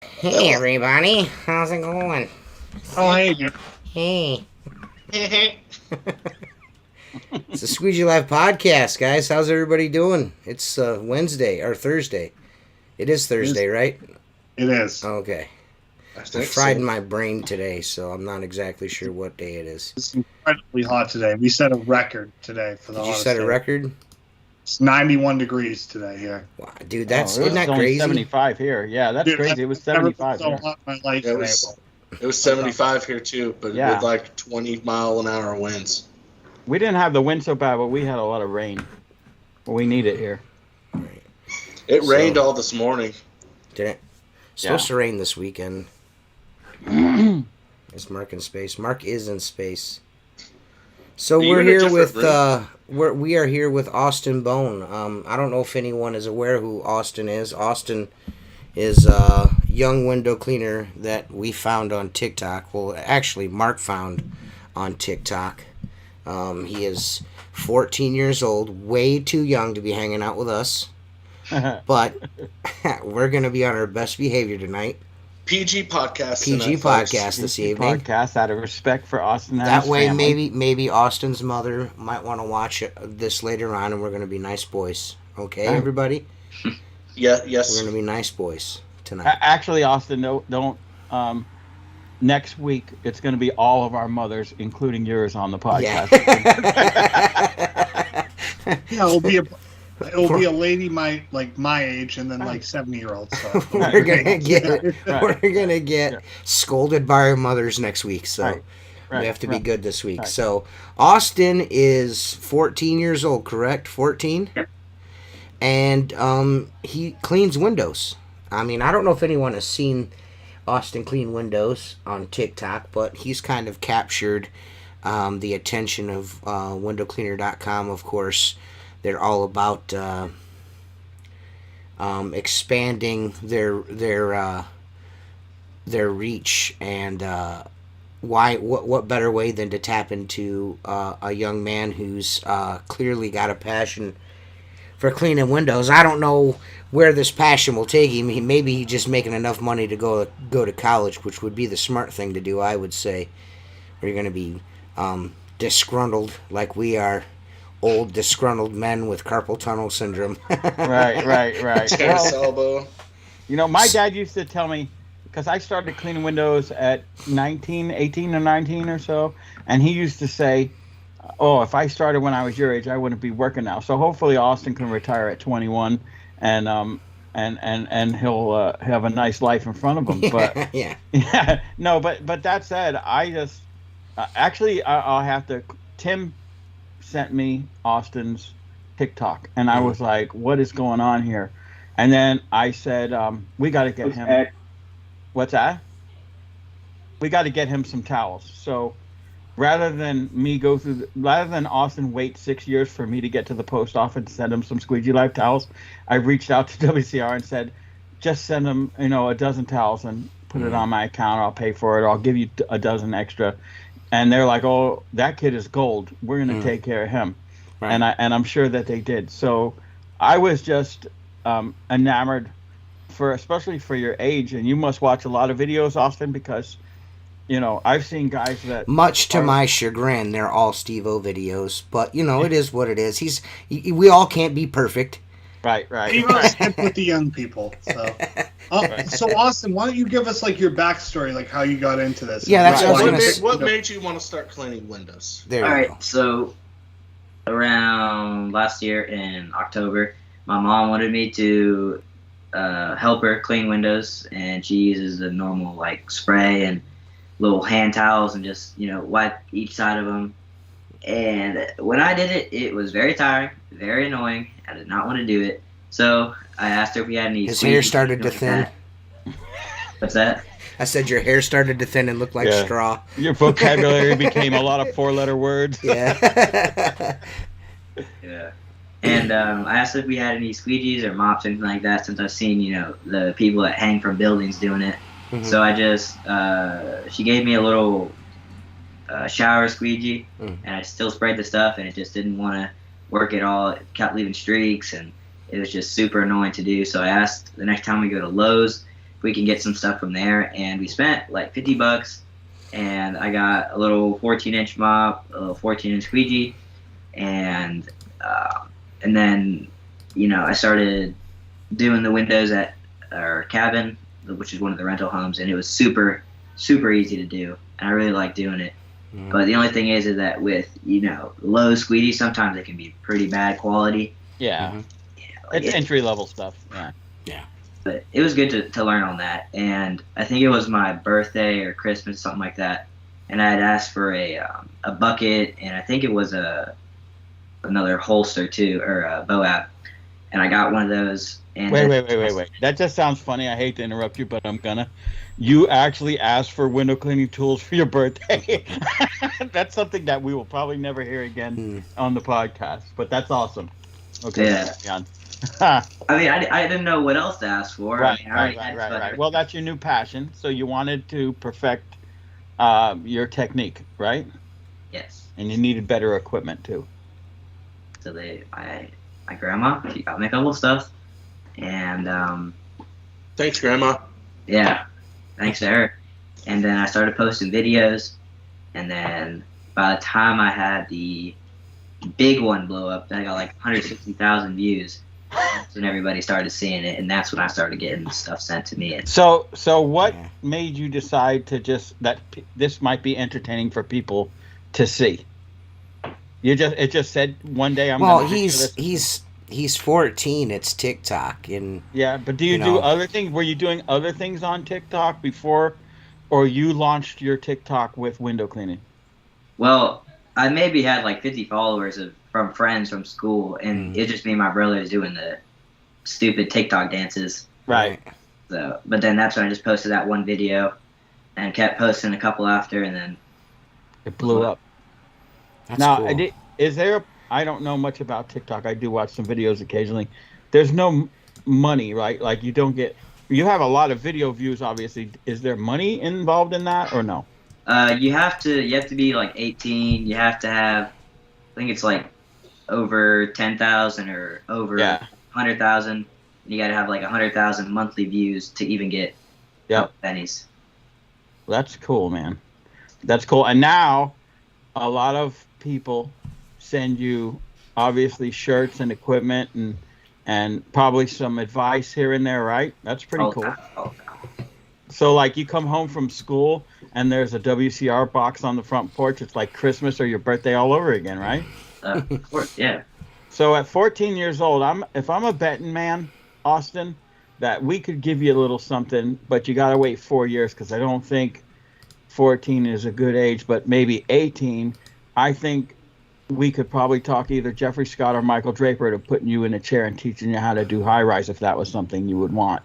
Hey everybody, how's it going? Oh, hey. Hey. It's a Squeegee Live podcast, guys. How's everybody doing? It's Wednesday or Thursday. It is Thursday, right? It is. Okay. I I think fried so. my brain today, so I'm not exactly sure what day it is. It's incredibly hot today. We set a record today for the Did you hottest set a day. record? It's 91 degrees today here. Wow, dude, that's it was isn't that only crazy? 75 here. Yeah, that's Dude, crazy. It was I've never been 75 so here. hot in my life. Yeah, it was 75 here too, but Yeah. with like 20-mile-an-hour winds. We didn't have the wind so bad, but we had a lot of rain. We need it here. It So- rained all this morning. Did it? Supposed to rain this weekend. Is Mark in space? Mark is in space. So Are you we're in a here different with we are here with Austin Bohn. I don't know if anyone is aware who Austin is. Austin is a young window cleaner that we found on TikTok. Well, actually, Mark found on TikTok. He is 14 years old, way too young to be hanging out with us. But we're going to be on our best behavior tonight. PG podcast. PG tonight, folks. podcast this evening. Podcast out of respect for Austin and That his way, family. maybe Austin's mother might want to watch this later on, and we're going to be nice boys. Okay, everybody? Yeah, We're yes. going to be nice boys tonight. Actually, Austin, don't. Next week, it's going to be all of our mothers, including yours, on the podcast. Yeah, it'll be a lady my age and then like 70-year-olds. So. We're gonna get Right. we're gonna get Yeah. scolded by our mothers next week, so Right. we have to be good this week. Right. So Austin is 14 years old, correct? 14, and he cleans windows. I mean, I don't know if anyone has seen Austin clean windows on TikTok, but he's kind of captured the attention of windowcleaner.com. Of course, they're all about expanding their reach, and what better way than to tap into a young man who's clearly got a passion for cleaning windows. I don't know where this passion will take him. Maybe he's just making enough money to go to college, which would be the smart thing to do, I would say. Or you're going to be disgruntled like we are. Old disgruntled men with carpal tunnel syndrome. Right. Tennis Well, elbow. my dad used to tell me, because I started cleaning windows at 18 or 19 or so, and he used to say, "Oh, if I started when I was your age, I wouldn't be working now." So hopefully Austin can retire at 21, and he'll have a nice life in front of him. But Yeah. yeah, no, but that said, I just I'll have to. Tim sent me Austin's TikTok, and I was like, "What is going on here?" And then I said, "We got to get him." What's that? We got to get him some towels. So rather than Austin wait 6 years for me to get to the post office and send him some Squeegee Life towels, I reached out to WCR and said, "Just send him, a dozen towels and put it on my account. I'll pay for it. I'll give you a dozen extra." And they're like, "Oh, that kid is gold. We're going to take care of him." Right. And I'm sure that they did. So I was just enamored especially for your age, and you must watch a lot of videos, Austin, because I've seen guys that Much to are my chagrin, they're all Steve-O videos, but it is what it is. We all can't be perfect. right, He must stick with the young people. So, so Austin, why don't you give us like your backstory, like how you got into this? Yeah, that's Right. what I was What gonna made, say. what made you want to start cleaning windows? There All you right, go. so around last year in October, my mom wanted me to help her clean windows, and she uses the normal like spray and little hand towels and just wipe each side of them. And when I did it, it was very tiring, very annoying. I did not want to do it, so I asked her if we had any. His squeegee hair started to like thin. that. What's that? I said your hair started to thin and look like Yeah. straw. your vocabulary became a lot of 4-letter words. Yeah. Yeah. And I asked if we had any squeegees or mops or anything like that, since I've seen, the people that hang from buildings doing it. Mhm. So I just, she gave me a little shower squeegee, Mm. and I still sprayed the stuff, and it just didn't want to work at all. It kept leaving streaks, and it was just super annoying to do. So I asked the next time we go to Lowe's if we can get some stuff from there, and we spent like $50, and I got a little 14-inch mop, a little 14-inch squeegee, and then I started doing the windows at our cabin, which is one of the rental homes, and it was super easy to do, and I really like doing it. Mm. But the only thing is that with low squeegee, sometimes it can be pretty bad quality. Yeah, Mhm. Like it's entry level stuff. Yeah. But it was good to learn on that. And I think it was my birthday or Christmas, something like that. And I had asked for a bucket, and I think it was another holster too, or a Boab. And I got one of those. And Wait. That just sounds funny. I hate to interrupt you, but I'm gonna. You actually asked for window cleaning tools for your birthday. That's something that we will probably never hear again on the podcast. But that's awesome. Okay. Yeah. Jan. I mean, I didn't know what else to ask for. I mean, I already had Right. Well, that's your new passion. So you wanted to perfect your technique, right? Yes. And you needed better equipment too. So my grandma, she got me a couple of stuff, and Thanks, Grandma. yeah, thanks to her. And then I started posting videos, and then by the time I had the big one blow up, then I got like 160,000 views. That's when everybody started seeing it, and that's when I started getting stuff sent to me. So what made you decide to this might be entertaining for people to see? It just said one day I'm. Well, gonna do he's 14. It's TikTok, and yeah, but do you do know. other things? Were you doing other things on TikTok before, or you launched your TikTok with window cleaning? Well, I maybe had like 50 followers from friends from school, and it just me and my brothers doing the stupid TikTok dances. Right. So, but then that's when I just posted that one video, and kept posting a couple after, and then It blew up. that's Now, cool. is there? I don't know much about TikTok. I do watch some videos occasionally. There's no money, right? Like you don't get. You have a lot of video views, obviously. Is there money involved in that, or no? you have to be like 18. You have to have, I think it's like over 10,000 or over 100,000. You got to have like 100,000 monthly views to even get pennies. That's cool, man. That's cool. And now, a lot of people send you obviously shirts and equipment and probably some advice here and there, right? That's pretty cool. So like you come home from school and there's a WCR box on the front porch. It's like Christmas or your birthday all over again, right? Of course, yeah. So at 14 years old, if I'm a betting man, Austin, that we could give you a little something, but you got to wait 4 years because I don't think 14 is a good age, but maybe 18. I think we could probably talk either Jeffrey Scott or Michael Draper to putting you in a chair and teaching you how to do high rise if that was something you would want,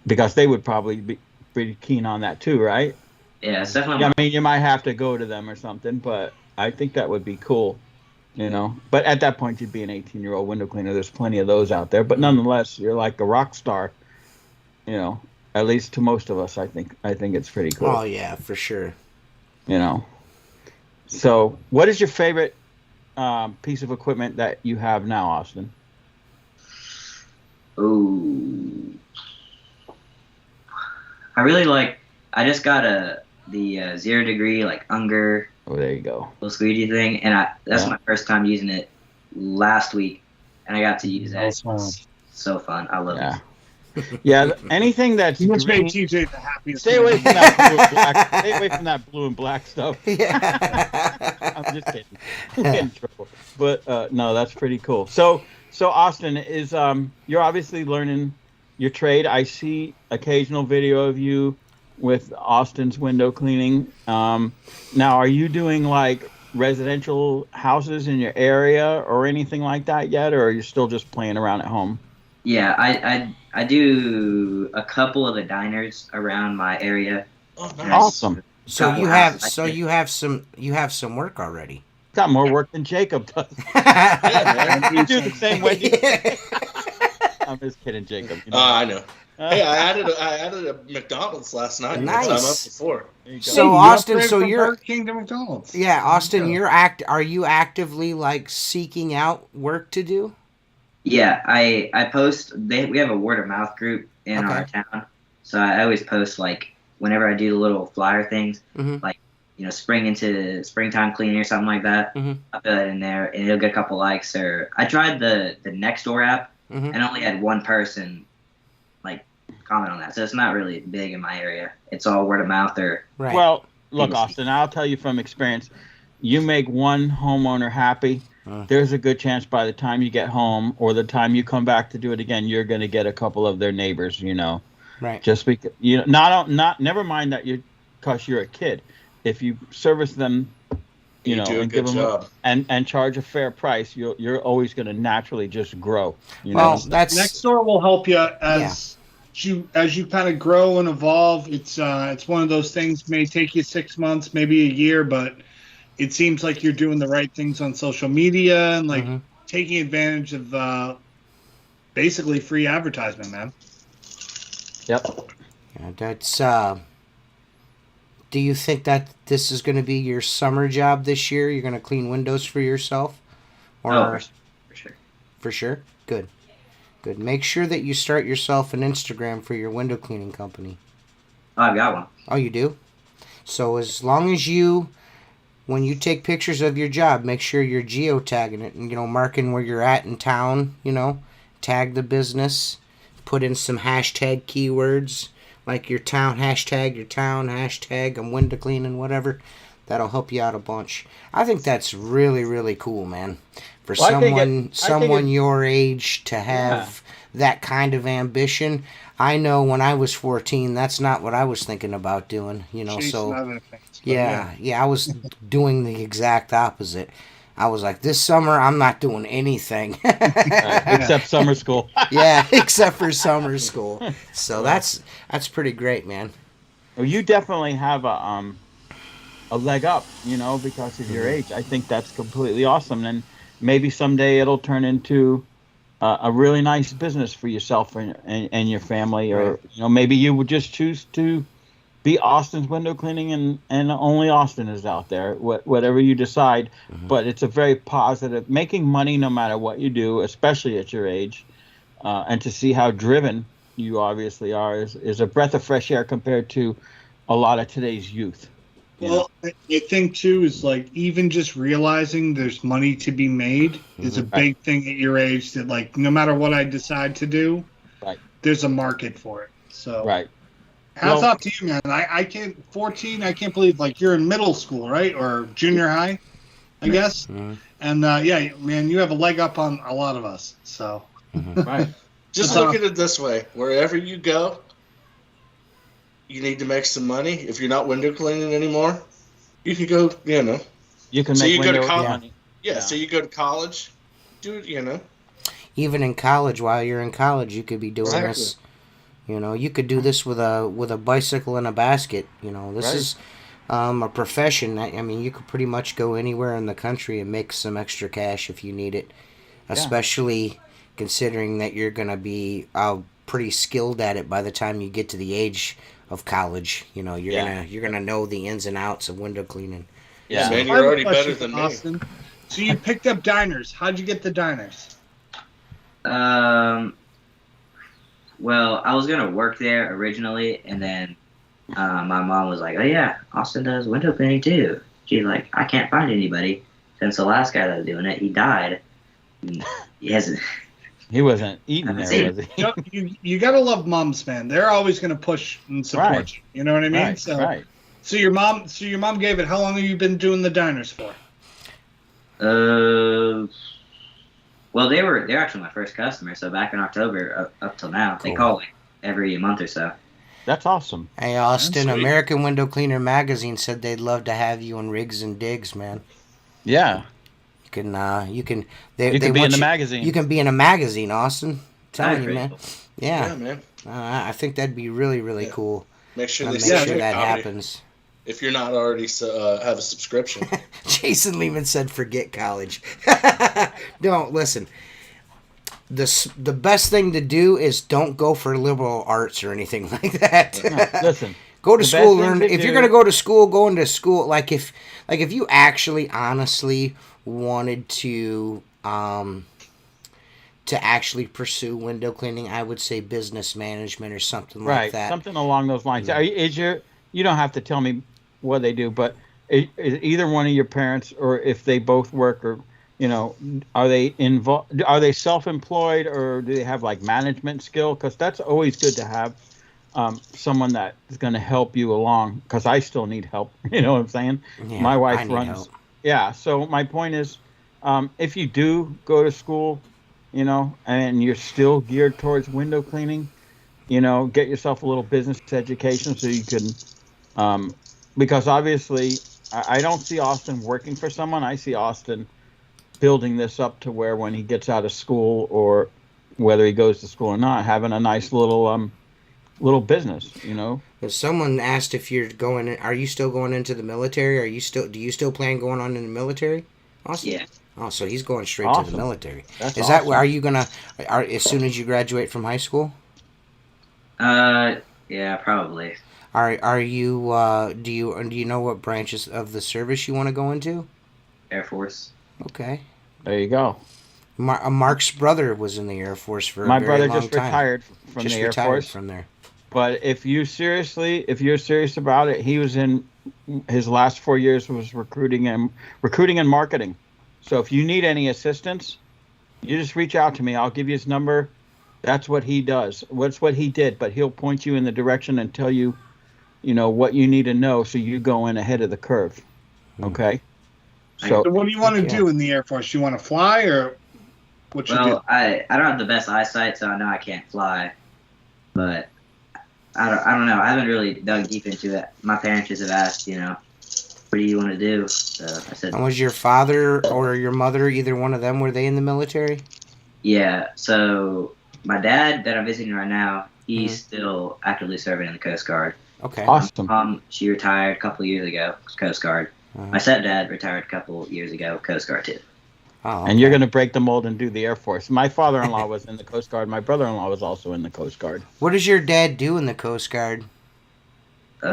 because they would probably be pretty keen on that too, right? Yeah, it's definitely. I mean, you might have to go to them or something, but I think that would be cool, you know. But at that point, you'd be an 18-year-old window cleaner. There's plenty of those out there, but nonetheless, you're like a rock star, you know. At least to most of us, I think it's pretty cool. Oh yeah, for sure. You know. So, what is your favorite piece of equipment that you have now, Austin? Ooh. I really like. I just got the 0 degree like Unger Oh, there you go. little squeegee thing, and that's my first time using it last week, and I got to use it. It's so fun. I love it. Yeah, anything that's You just made green, TJ the happiest. stay away from that blue and black. Stay away from that blue and black stuff. Yeah. I'm just kidding. We'll get in trouble. But no, that's pretty cool. So Austin is you're obviously learning your trade. I see occasional video of you with Austin's window cleaning. Now, are you doing like residential houses in your area or anything like that yet, or are you still just playing around at home? Yeah, I do a couple of the diners around my area. Oh, nice. Awesome. So you have some work already. Got more work than Jacob does. You do the same way. I'm just kidding, Jacob. You know. I know. Hey, I added a McDonald's last night. Nice. The time up before. So Austin, so you're Burger King to McDonald's. yeah, Austin, are you actively like seeking out work to do? Yeah, I post. We have a word of mouth group in our town, so I always post like whenever I do the little flyer things, like spring into springtime cleaning or something like that. I put that in there, and it'll get a couple likes. Or I tried the Nextdoor app, and only had one person like comment on that, so it's not really big in my area. It's all word of mouth or. Right. Well, look, Austin, I'll tell you from experience. You make one homeowner happy. There's a good chance by the time you get home or the time you come back to do it again, you're going to get a couple of their neighbors, Right. Just because, never mind that because you're a kid. If you service them, You do a and good give them job. and charge a fair price, you're always going to naturally just grow. Well, that's Nextdoor will help you as you kind of grow and evolve. It's one of those things may take you 6 months, maybe a year, but it seems like you're doing the right things on social media and like taking advantage of basically free advertisement, man. Yep. Yeah, that's. Do you think that this is going to be your summer job this year? You're going to clean windows for yourself, or for sure. For sure. Good. Make sure that you start yourself an Instagram for your window cleaning company. Oh, I've got one. Oh, you do? So as long as when you take pictures of your job, make sure you're geotagging it and, marking where you're at in town, tag the business, put in some hashtag keywords, like your town, hashtag I'm window cleaning, whatever. That'll help you out a bunch. I think that's really, really cool, man. For someone your age to have that kind of ambition. I know when I was 14, that's not what I was thinking about doing, so yeah, I was doing the exact opposite. I was like, this summer I'm not doing anything except summer school. Yeah, except for summer school. So that's pretty great, man. Well, you definitely have a leg up, because of your age. I think that's completely awesome, and maybe someday it'll turn into a really nice business for yourself and your family, or maybe you would just choose to be Austin's window cleaning, and only Austin is out there. Whatever you decide, but it's a very positive. Making money no matter what you do, especially at your age, and to see how driven you obviously are is a breath of fresh air compared to a lot of today's youth. Well, I think too is like even just realizing there's money to be made is a big thing at your age. That like no matter what I decide to do, there's a market for it. So hats off to you, man. I can't 14. I can't believe like you're in middle school, right, or junior high, I guess. And man, you have a leg up on a lot of us. So Just look at it this way: wherever you go, you need to make some money. If you're not window cleaning anymore, you can go, You can so make you go to window college. money. Yeah, so you go to college, do it, Even in college, while you're in college, you could be doing this. You could do this with a bicycle and a basket. This is a profession. I mean, you could pretty much go anywhere in the country and make some extra cash if you need it, especially considering that you're going to be pretty skilled at it by the time you get to the age of college. You're gonna know the ins and outs of window cleaning. Yeah, man, you're already better than me. Austin. So you picked up diners. How'd you get the diners? Well, I was gonna work there originally, and then my mom was like, "Oh yeah, Austin does window cleaning too." She's like, "I can't find anybody since the last guy that was doing it. He died. He hasn't." He wasn't eating Haven't there, seen was You, he? know, you gotta love moms, man. They're always gonna push and support Right. you. You know what I mean? Right, So, right. so your mom gave it. How long have you been doing the diners for? Well, they're actually my first customer. So back in October up till now, they Cool. call like every month or so. That's awesome. Hey, Austin, Sweet. American Window Cleaner Magazine said they'd love to have you in Rigs and Digs, man. Yeah. You can You could be in want the you- magazine. You can be in a magazine, Austin. I'm telling That's you, man. pretty cool. Yeah, Yeah, man. I think that'd be really, really Yeah. cool. Make sure Make they sure subscribe that to you happens. if you're not already have a subscription. Jason Lehman said, "Forget college." Don't listen. The best thing to do is don't go for liberal arts or anything like that. No, listen. Go to The school, best thing learn. to If you're do- gonna go to school, go into school. Like if you actually, honestly wanted to actually pursue window cleaning, I would say business management or something like Right. that. Something along those lines. You don't have to tell me what they do, but is either one of your parents, or if they both work, or are they involved? Are they self-employed, or do they have like management skill? Because that's always good to have someone that is going to help you along. Because I still need help. You know what I'm saying? Yeah, My wife I need runs. help. Yeah. So my point is, if you do go to school, and you're still geared towards window cleaning, get yourself a little business education so you can, because obviously I don't see Austin working for someone. I see Austin building this up to where when he gets out of school, or whether he goes to school or not, having a nice little business, If someone asked if you're going, are you still going into the military? Do you still plan going on in the military? Austin? Yeah. Oh, so he's going straight to Awesome. the military. That's Is that awesome. are you gonna? As soon as you graduate from high school? Yeah, probably. Are you? Do you know what branches of the service you want to go into? Air Force. Okay. There you go. Mark's brother was in the Air Force for My a very brother long just time. retired from Just the Air retired Force. from there. But if you're serious about it, he was in his last 4 years was recruiting and marketing. So if you need any assistance, you just reach out to me. I'll give you his number. That's what he does. What's what he did, but he'll point you in the direction and tell you, what you need to know, so you go in ahead of the curve. Okay. So what do you want to Yeah. do in the Air Force? You want to fly, or what you do? Well, I don't have the best eyesight, so I know I can't fly. But I don't know. I haven't really dug deep into it. My parents just have asked, what do you want to do? So I said, And was your father or your mother, either one of them, were they in the military? yeah. So my dad that I'm visiting right now, he's Mhm. still actively serving in the Coast Guard. Okay. Awesome. My mom, she retired a couple years ago, Coast Guard. Uh-huh. My stepdad retired a couple years ago, Coast Guard too. Oh, And you're going to break the mold and do the Air Force. My father-in-law was in the Coast Guard. My brother-in-law was also in the Coast Guard. What does your dad do in the Coast Guard? I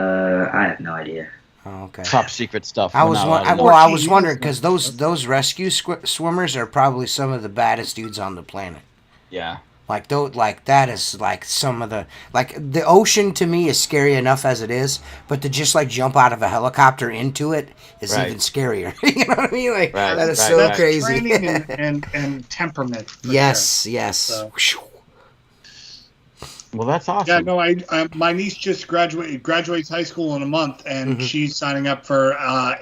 have no idea. Oh, okay. Top secret stuff. I We're was not won- allowed to know. well, I was 14 wondering years. because those rescue swimmers are probably some of the baddest dudes on the planet. Yeah. Like that is like some of the the ocean to me is scary enough as it is, but to just like jump out of a helicopter into it is Right. even scarier. You know what I mean? Like Right, that is right, so right. crazy. Training and temperament. for Yes, yes. So- Well, that's sure. awesome. Yeah, no, my niece just graduates high school in a month, and Mhm. she's signing up for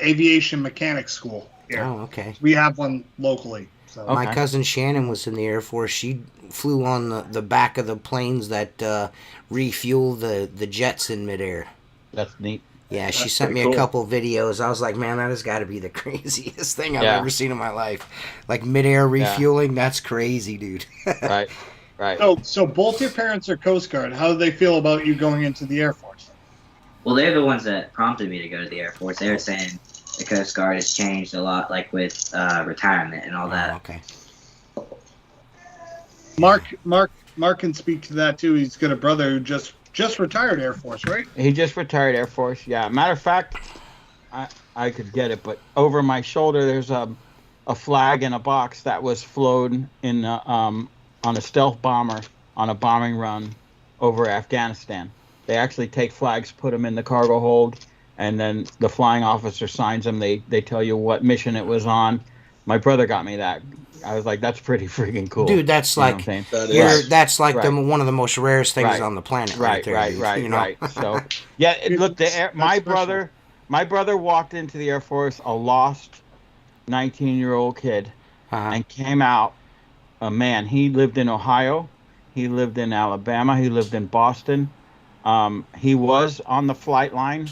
aviation mechanic school here. Oh, okay. We have one locally. So. Okay. My cousin Shannon was in the Air Force. She flew on the back of the planes that refuel the jets in midair. That's neat. Yeah, she That's sent me pretty a cool. couple videos. I was like, man, that has got to be the craziest thing I've Yeah. ever seen in my life. Like midair refueling, that's crazy, dude. Right. Right. So both your parents are Coast Guard. How do they feel about you going into the Air Force? Well, they're the ones that prompted me to go to the Air Force. They were saying the Coast Guard has changed a lot, like with retirement and all Oh, that. okay. Mark can speak to that too. He's got a brother who just retired Air Force, right? He just retired Air Force. Yeah. Matter of fact, I could get it, but over my shoulder there's a flag in a box that was flown in on a stealth bomber on a bombing run over Afghanistan. They actually take flags, put them in the cargo hold, and then the flying officer signs them. They tell you what mission it was on. My brother got me that. I was like, that's pretty freaking cool. Dude, that's like that's like one of the most rarest things on the planet, right there. Right. So, yeah, look, my brother walked into the Air Force a lost 19-year-old kid, and came out a man. He lived in Ohio, he lived in Alabama, he lived in Boston. He was on the flight line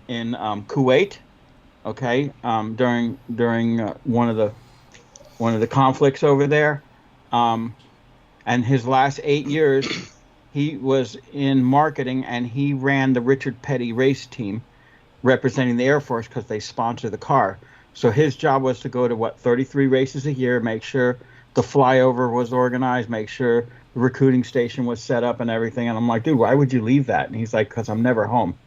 in Kuwait. Okay, during one of the conflicts over there, and his last 8 years, he was in marketing, and he ran the Richard Petty race team, representing the Air Force because they sponsor the car. So his job was to go to 33 races a year, make sure the flyover was organized, make sure the recruiting station was set up and everything. And I'm like, dude, why would you leave that? And he's like, because I'm never home.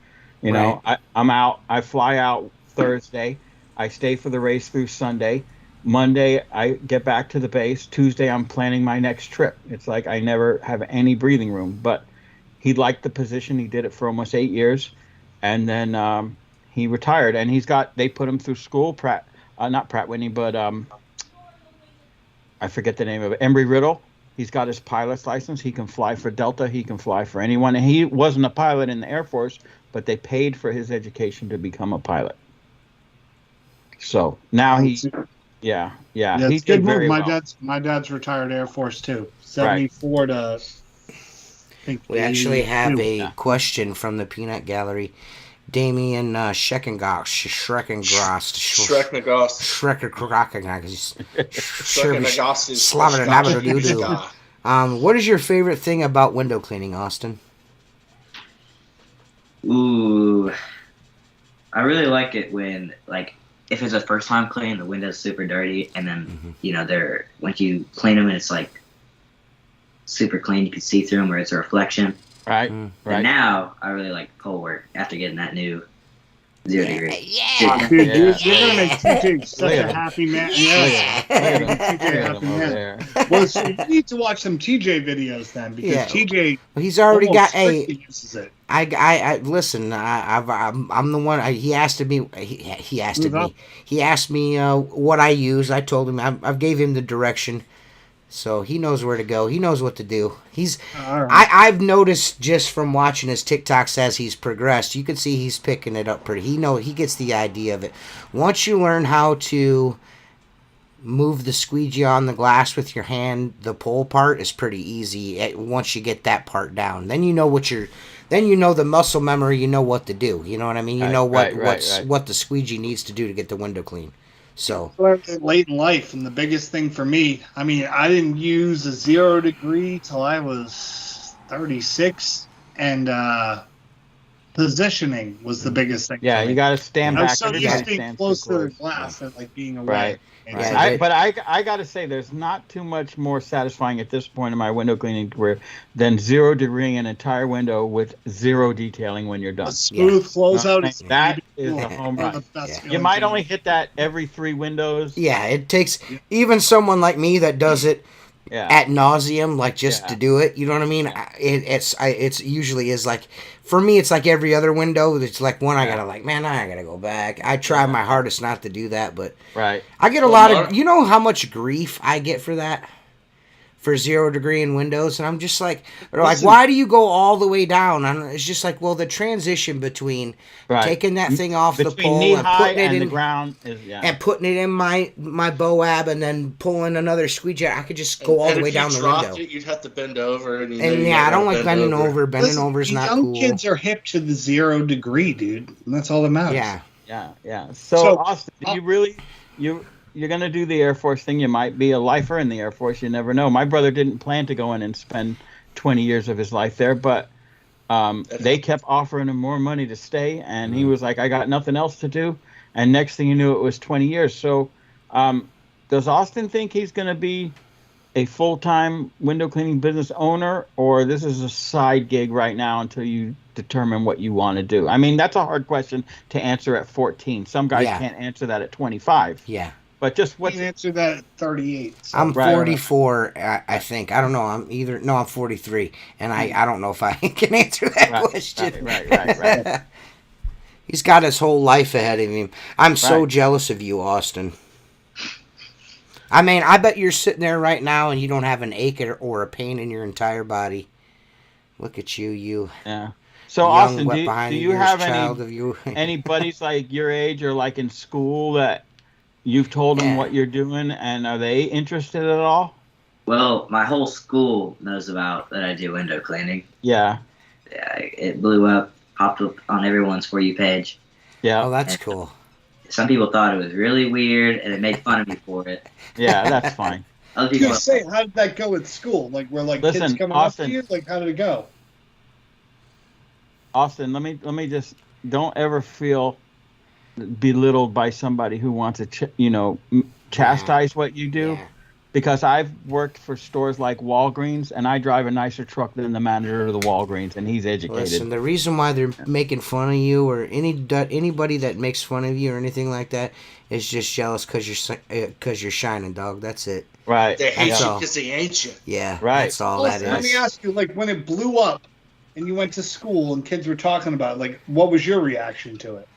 You know, I'm out. I fly out Thursday. I stay for the race through Sunday. Monday, I get back to the base. Tuesday, I'm planning my next trip. It's like I never have any breathing room. But he liked the position. He did it for almost 8 years. And then he retired. And they put him through school, not Pratt Whitney, but I forget the name of it, Embry-Riddle. He's got his pilot's license. He can fly for Delta. He can fly for anyone. And he wasn't a pilot in the Air Force, but they paid for his education to become a pilot. So now it's he good did move. very well. My dad's retired Air Force too. 74 to. I think we actually have a question from the Peanut Gallery. Damian Schreckengost. What is your favorite thing about window cleaning, Austin? Ooh, I really like it when, like, if it's a first time clean, the window's super dirty, and then once you clean them and it's like super clean, you can see through them where it's a reflection. Right. But now I really like pole work after getting that new 0 degree. Yeah. Dude, you're gonna make TJ such a happy man. Well, so you need to watch some TJ videos then, because TJ, he's already got uses it. I listen. I'm the one. He asked me. He asked me what I use. I told him. I gave him the direction. So he knows where to go. He knows what to do. I've noticed just from watching his TikToks as he's progressed, you can see he's picking it up pretty. He gets the idea of it. Once you learn how to move the squeegee on the glass with your hand, the pull part is pretty easy. Once you get that part down, then you know the muscle memory. You know what to do. You know what I mean. You know what the squeegee needs to do to get the window clean. So late in life, and the biggest thing for me, I mean, I didn't use a 0 degree till I was 36, and positioning was the biggest thing. Yeah, you got to stand back. I was so used to being close to the glass and like being away. Right. But I got to say, there's not too much more satisfying at this point in my window cleaning career than 0 degreeing an entire window with 0 detailing when you're done. A smooth closeout. That is a home run. You might only hit that every 3 windows. Yeah, it takes even someone like me that does it ad nauseum, like just to do it. You know what I mean? It's usually is like, for me, it's like every other window. It's like one I gotta go back. I try my hardest not to do that, but I get a lot of. You know how much grief I get for that? For 0 degree in windows, and I'm just like, they're like, why do you go all the way down? And it's just like, well, the transition between taking that thing off the pole and putting it in the ground and putting it in my Boab and then pulling another squeegee. I could just go all the way down the window. You'd have to bend over, and I don't like bending over. Bending over is not cool. Young kids are hip to the 0 degree, dude. And that's all that matters. Yeah. So Austin, do you really You're going to do the Air Force thing. You might be a lifer in the Air Force. You never know. My brother didn't plan to go in and spend 20 years of his life there, but they kept offering him more money to stay, and he was like, I got nothing else to do. And next thing you knew, it was 20 years. So does Austin think he's going to be a full-time window cleaning business owner, or this is a side gig right now until you determine what you want to do? I mean, that's a hard question to answer at 14. Some guys can't answer that at 25. Yeah. But just I what's can answer that at 38. So. I'm Right. 44, I think. I don't know. I'm 43, and I don't know if I can answer that Right, question. right. He's got his whole life ahead of him. I'm so Right. jealous of you, Austin. I mean, I bet you're sitting there right now and you don't have an ache or a pain in your entire body. Look at you Yeah. So young, Austin, wet do behind do the you ears have child of you. any buddies like your age or like in school that you've told them Yeah. what you're doing, and are they interested at all? Well, my whole school knows about that I do window cleaning. Yeah. Yeah, it blew up, popped up on everyone's For You page. Yeah. Oh, that's And cool. some people thought it was really weird, and it made fun of me for it. Yeah, that's fine. I Other was people, gonna say, how did that go at school? Like, were like kids Listen, coming up Austin. to you? Like, how did it go? Austin, let me just don't ever feel belittled by somebody who wants to chastise what you do. Yeah. Because I've worked for stores like Walgreens, and I drive a nicer truck than the manager of the Walgreens, and he's educated. Listen, the reason why they're making fun of you or anybody that makes fun of you or anything like that is just jealous because you're shining, dog. That's it. Right. They hate That's you all. because they ain't you. Yeah, Right. that's all Well, that let me is. ask you, like, when it blew up and you went to school and kids were talking about it, like, what was your reaction to it?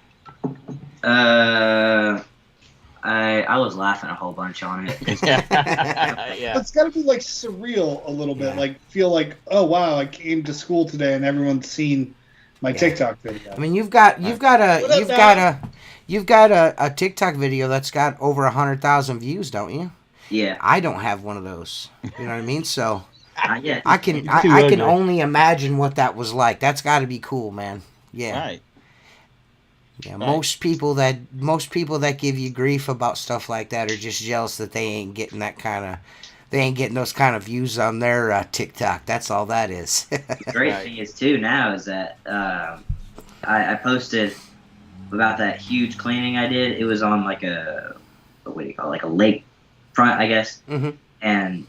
I was laughing a whole bunch on it. Yeah. It's got to be like surreal a little bit. Yeah. Like, feel like, oh wow, I came to school today and everyone's seen my TikTok video. I mean, you've got a TikTok video that's got over 100,000 views, don't you? Yeah. I don't have one of those. You know what I mean? So Yeah. I can Too I can ugly. only imagine what that was like. That's got to be cool, man. Yeah. Right. Yeah, Right. most people that give you grief about stuff like that are just jealous that they ain't getting those kind of views on their TikTok. That's all that is. The great Right. thing is too now is that I posted about that huge cleaning I did. It was on like what do you call it? Like a lake front, I guess. Mhm. And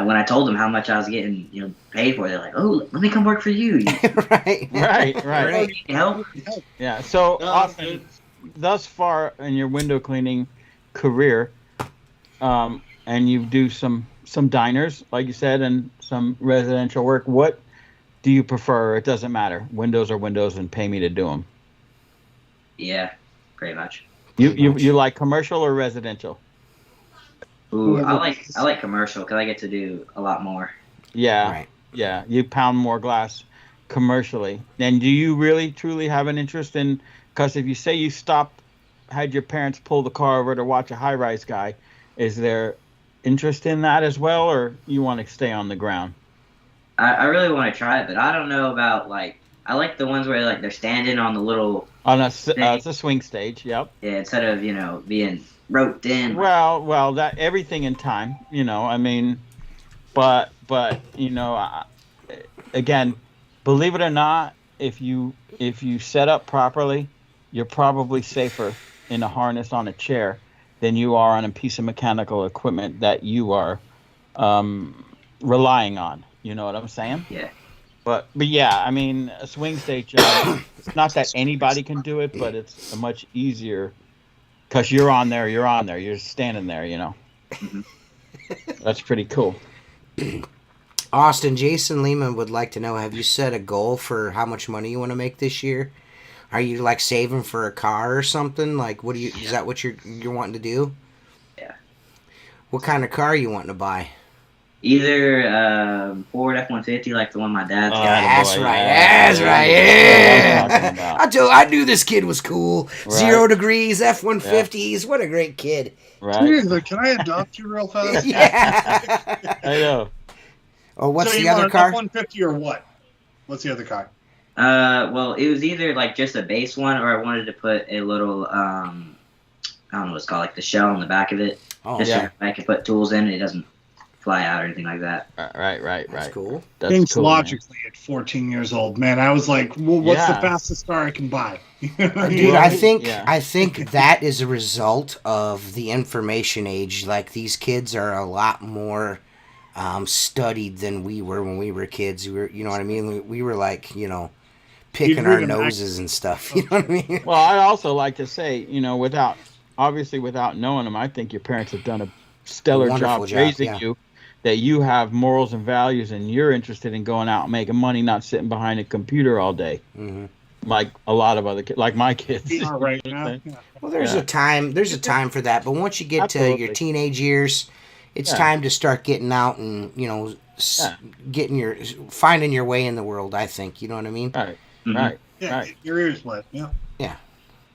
when I told them how much I was getting, paid for, they're like, "Oh, let me come work for you. Right. Right. You need help?" Yeah. So No, Austin, thus far in your window cleaning career, and you do some diners, like you said, and some residential work. What do you prefer? It doesn't matter. Windows are windows, and pay me to do them. Yeah, pretty much. You like commercial or residential? Ooh, I like commercial because I get to do a lot more. Yeah. Right. Yeah. You pound more glass commercially. And do you really truly have an interest in? Because if you say you had your parents pull the car over to watch a high-rise guy, is there interest in that as well, or you want to stay on the ground? I really want to try it, but I don't know about I like the ones where they're standing on the little It's a swing stage. Yep. instead of being roped in. Well, that everything in time. I mean, but again, believe it or not, if you set up properly, you're probably safer in a harness on a chair than you are on a piece of mechanical equipment that you are relying on. You know what I'm saying? Yeah. But yeah, I mean, a swing stage job, it's not that anybody can do it, but it's a much easier because you're on there, you're standing there, That's pretty cool. Austin, Jason Lehman would like to know, have you set a goal for how much money you want to make this year? Are you like saving for a car or something? Like, is that what you're wanting to do? Yeah. What kind of car are you wanting to buy? Either Ford F-150 like the one my dad's got. That's boy, right. yeah. That's right. Yeah, that's what I'm talking Yeah. about. I knew this kid was cool. Right. 0 degrees, F-150s. What a great kid. Right? Seriously, can I adopt you real fast? Yeah. I know. Oh, what's So the you other want car? an F-150 or what? What's the other car? Well, it was either just a base one, or I wanted to put a little I don't know what it's called, like the shell on the back of it. Oh, Just yeah. so I can put tools in, it doesn't fly out or anything like that. Right. That's cool. That's Thinks cool, man. logically at 14 years old, man. I was like, well, what's Yeah. the fastest car I can buy? Dude, Well, I think yeah. I think that is a result of the information age. Like, these kids are a lot more studied than we were when we were kids. We were, you know what I mean? We were like, picking You'd our read a mag- noses and stuff. You know what I mean? Well, I'd also like to say, without obviously, without knowing them, I think your parents have done a stellar Wonderful job raising yeah. you. That you have morals and values, and you're interested in going out and making money, not sitting behind a computer all day, like a lot of other kids, like my kids. We are right now. Yeah. Well, there's a time. There's a time for that, but once you get to your teenage years, it's time to start getting out and finding your way in the world. I think you know what I mean. Right. Mhm. Right. Yeah, Right. your ears lit. Yeah. Yeah.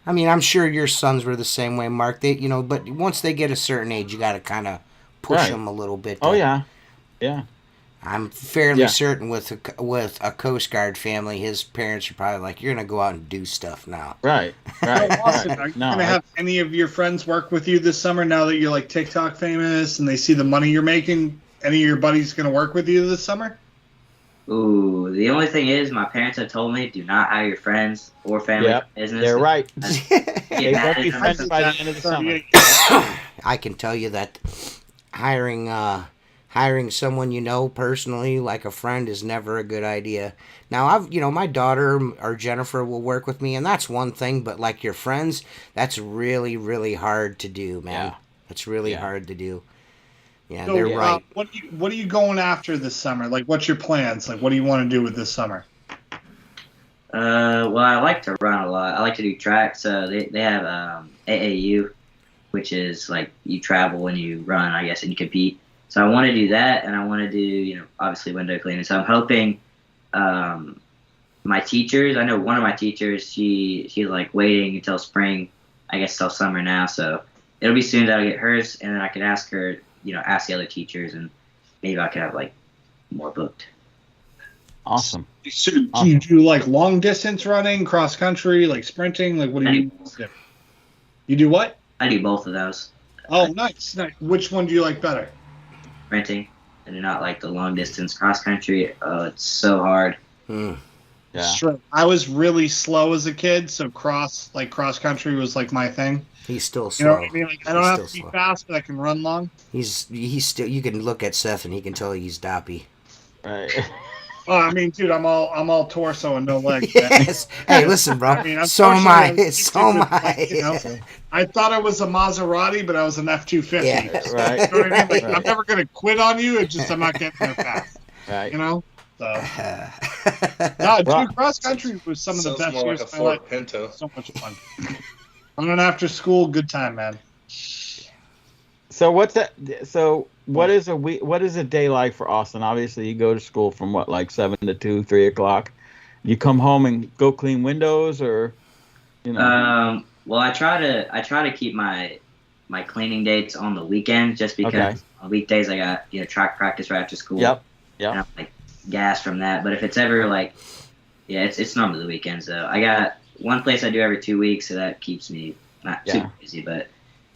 I mean, I'm sure your sons were the same way, Mark. They, but once they get a certain age, you got to kind of push them a little bit. Oh yeah. Yeah. I'm fairly certain with a Coast Guard family, his parents are probably like, "You're gonna go out and do stuff now." Right. Right. Austin, right. are you gonna have any of your friends work with you this summer now that you're like TikTok famous and they see the money you're making? Any of your buddies gonna work with you this summer? Ooh, the only thing is, my parents have told me do not hire your friends or family business. They're right. They won't be friends by the end of the summer. I can tell you that hiring someone personally, like a friend, is never a good idea. Now, my daughter or Jennifer will work with me, and that's one thing. But like your friends, that's really, really hard to do, man. Yeah. That's really hard to do. Yeah, So, they're right. What are you going after this summer? Like, what's your plans? Like, what do you want to do with this summer? Well, I like to run a lot. I like to do track. So they have AAU, which is like you travel and you run, I guess, and you compete. So I want to do that, and I want to do, obviously window cleaning. So I'm hoping my teachers. I know one of my teachers. She's like waiting until spring, I guess till summer now. So it'll be soon that I'll get hers, and then I can ask her. Ask the other teachers, and maybe I could have like more booked. Awesome. So, do you do like long distance running, cross country, like sprinting? Like, what do you do? You do what? I do both of those. Oh, nice. Which one do you like better? Sprinting. I do not like the long distance cross country. Oh, it's so hard. Yeah. Sure. I was really slow as a kid, so cross country was like my thing. He's still slow. You know what I mean? Like, I don't have to be slow. fast, but I can run long. He's still. You can look at Seth and he can tell he's doppy. Right. Oh, I mean, dude, I'm all torso and no legs. Yes. Hey, listen, bro. I mean, so am I. So am like, I. I thought I was a Maserati, but I was an F-250. Yeah. Right. You know what I mean? Like, Right. I'm never gonna quit on you. It's just I'm not getting there fast. Right. You know. So, no, dude, cross country was some of the Sounds best more years like a of my life. Ford Pinto. So much fun. Running after school, good time, man. So what's that? So what is a week? What is a day like for Austin? Obviously, you go to school from like 7 to 2, 3 o'clock. You come home and go clean windows, or Well, I try to keep my cleaning dates on the weekend, just because on weekdays I got track practice right after school. Yep. And I'm like gassed from that. But if it's ever like, it's normally the weekends though. I got one place I do every 2 weeks, so that keeps me not super busy, but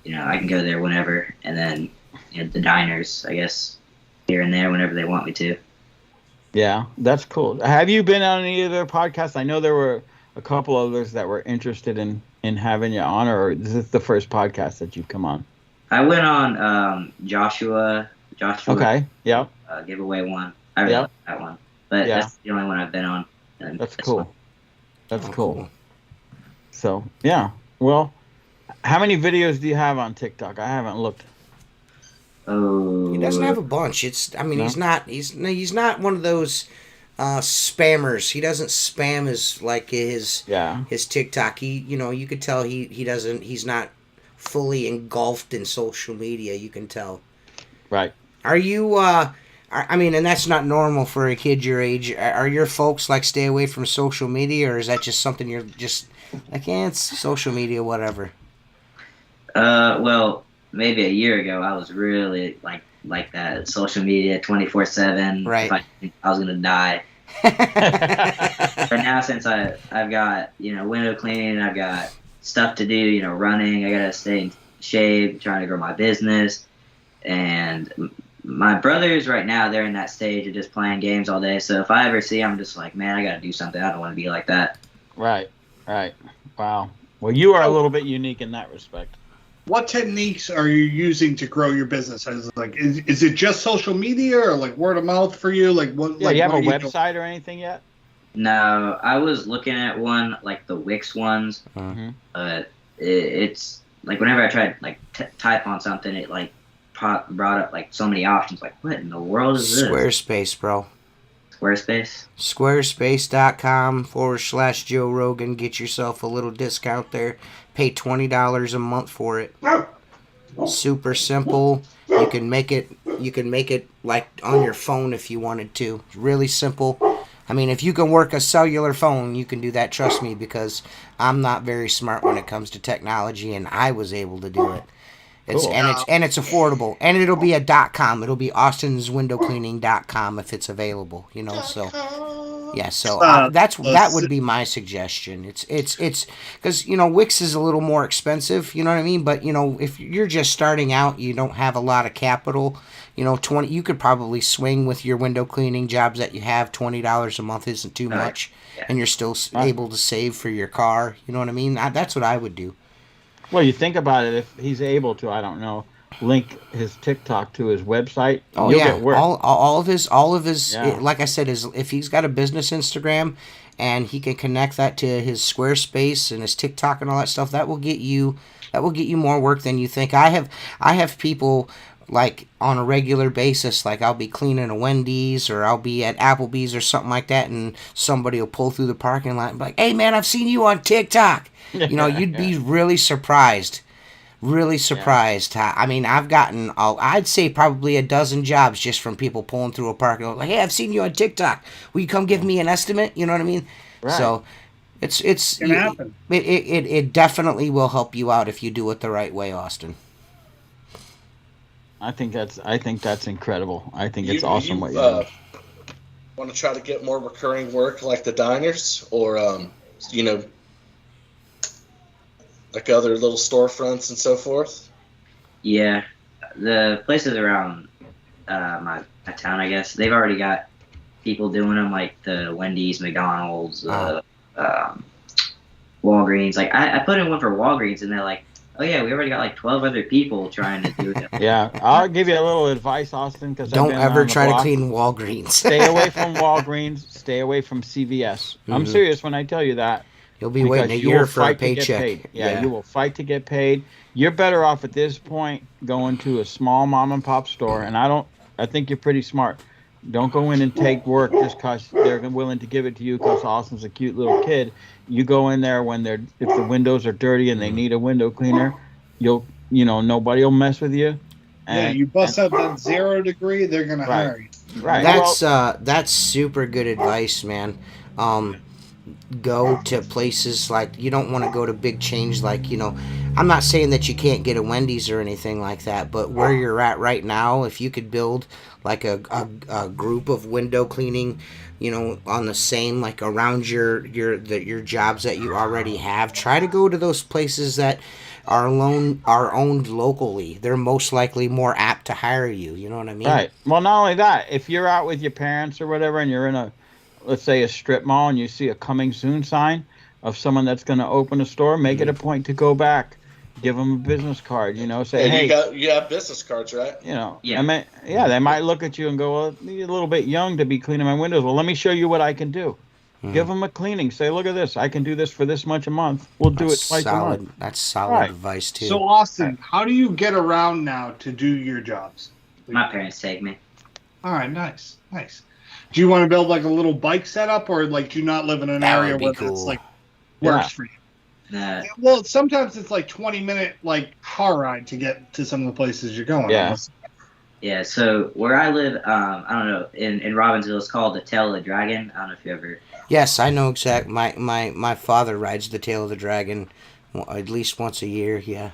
I can go there whenever, and then the diners, I guess, here and there whenever they want me to. Yeah, that's cool. Have you been on any of their podcasts? I know there were a couple others that were interested in having you on, or is this the first podcast that you've come on? I went on Joshua. Okay. Yep. Giveaway one. I really like that one, but that's the only one I've been on. That's cool. One. That's cool. So yeah. Well, how many videos do you have on TikTok? I haven't looked. Oh. He doesn't have a bunch. He's not one of those spammers. He doesn't spam his TikTok. You could tell he's not fully engulfed in social media. You can tell. Right. Are you and that's not normal for a kid your age. Are your folks like stay away from social media, or is that just something you're just like, it's social media, whatever? Well, maybe a year ago I was really like that, social media 24/7. Right. I was gonna die. But now, since I've got window cleaning, I've got stuff to do, running, I gotta stay in shape, trying to grow my business, and my brothers right now, they're in that stage of just playing games all day. So if I ever see, I'm just like, man, I gotta do something. I don't want to be like that. Right. Wow. Well, you are a little bit unique in that respect. What techniques are you using to grow your business? Is it just social media or like word of mouth for you? Like what? Yeah, like, you have a what website or anything yet? No, I was looking at one like the Wix ones, Mm-hmm. but it's like whenever I tried like type on something, it like brought up like so many options. Like, what in the world is this? Squarespace, bro. Squarespace. Squarespace.com/Joe Rogan. Get yourself a little discount there. Pay $20 a month for it. Super simple. You can make it like on your phone if you wanted to. It's really simple. I mean, if you can work a cellular phone, you can do that. Trust me, because I'm not very smart when it comes to technology, and I was able to do it. It's Cool. and it's affordable, and it'll be a .com. It'll be Austin'sWindowCleaning.com if it's available. You know, so yeah. So that would be my suggestion. It's because Wix is a little more expensive. You know what I mean? But if you're just starting out, you don't have a lot of capital. You could probably swing with your window cleaning jobs that you have. $20 a month isn't too much, and you're still able to save for your car. You know what I mean? That's what I would do. Well, you think about it. If he's able to, I don't know, link his TikTok to his website. Oh you'll yeah, get work. all of his Yeah. like I said, is if he's got a business Instagram and he can connect that to his Squarespace and his TikTok and all that stuff, that will get you more work than you think. I have people like on a regular basis, like I'll be cleaning a Wendy's or I'll be at Applebee's or something like that, and somebody will pull through the parking lot and be like, "Hey man, I've seen you on TikTok." You'd be really surprised. Really surprised. Yeah. I mean, I've gotten, I'd say probably a dozen jobs just from people pulling through a parking lot. Like, "Hey, I've seen you on TikTok. Will you come give me an estimate?" You know what I mean? Right. So it definitely will help you out if you do it the right way, Austin. I think that's incredible. I think it's awesome what you're doing. Want to try to get more recurring work like the diners, or like other little storefronts and so forth? Yeah, the places around my town, I guess, they've already got people doing them, like the Wendy's, McDonald's, Walgreens. Like I put in one for Walgreens, and they're like, "Oh yeah, we already got like 12 other people trying to do it." Yeah, I'll give you a little advice, Austin, because don't ever try to clean Walgreens. Stay away from Walgreens. Stay away from CVS. Mm-hmm. I'm serious when I tell you that. You'll be waiting a year for a paycheck. Yeah, you will fight to get paid. You're better off at this point going to a small mom and pop store, and I think you're pretty smart. Don't go in and take work just because they're willing to give it to you because Austin's a cute little kid. You go in there if the windows are dirty and they need a window cleaner, nobody will mess with you. And, you bust out that 0 degree, they're gonna hire you. Right. That's super good advice, man. Go to places like, you don't want to go to big chains like, I'm not saying that you can't get a Wendy's or anything like that, but where you're at right now, if you could build like a group of window cleaning, on the same, like around your jobs that you already have, try to go to those places that are owned locally. They're most likely more apt to hire you. You know what I mean? Right. Well, not only that, if you're out with your parents or whatever and you're in let's say a strip mall, and you see a coming soon sign of someone that's going to open a store, make it a point to go back, give them a business card, say, "Hey, you have business cards, right?" Yeah. I mean, they might look at you and go, "Well, you're a little bit young to be cleaning my windows. Well, let me show you what I can do." Give them a cleaning. Say, "Look at this. I can do this for this much a month. We'll do it twice a month." That's solid advice too. So Austin, how do you get around now to do your jobs? My parents take me. All right, nice. Do you want to build like a little bike setup, or like do you not live in an area where it's like works for you? Well, sometimes it's like 20-minute like car ride to get to some of the places you're going. Yeah. Yeah. So where I live, I don't know, in Robbinsville, it's called the Tail of the Dragon. I don't know if you ever. Yes, I know exact. My father rides the Tail of the Dragon at least once a year. Yeah.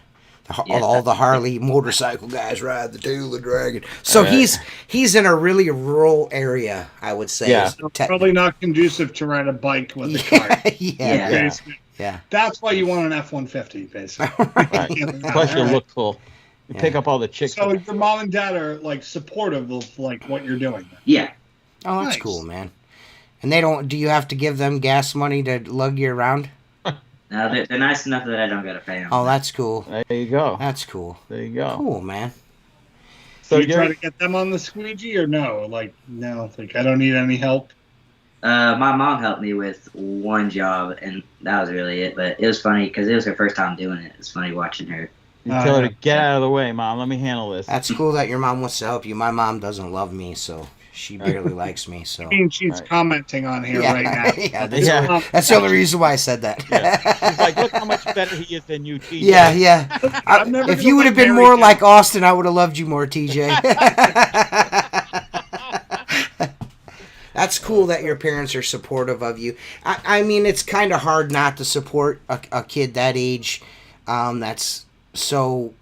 All the Harley motorcycle guys ride the Tail of the Dragon. So he's in a really rural area, I would say. Yeah. So probably not conducive to ride a bike with a car. Yeah. That's why you want an F-150, basically. Right. Plus, you'll look cool. You pick up all the chicks. So your mom and dad are like supportive of like what you're doing. Yeah. Oh, that's cool, man. And they don't. Do you have to give them gas money to lug you around? No, they're nice enough that I don't gotta pay them. Oh, that's cool. There you go. That's cool. There you go. Cool, man. So you try to get them on the squeegee, or no? Like, no, like I don't need any help. My mom helped me with one job, and that was really it. But it was funny because it was her first time doing it. It's funny watching her You tell her to get out of the way, Mom. Let me handle this. That's cool that your mom wants to help you. My mom doesn't love me, so she barely likes me. So I mean, she's commenting on here right now. Yeah, that's the only reason why I said that. Yeah. She's like, look how much better he is than you, TJ. Yeah. If you would have been more like Austin, I would have loved you more, TJ. That's cool that your parents are supportive of you. I mean, it's kind of hard not to support a kid that age that's so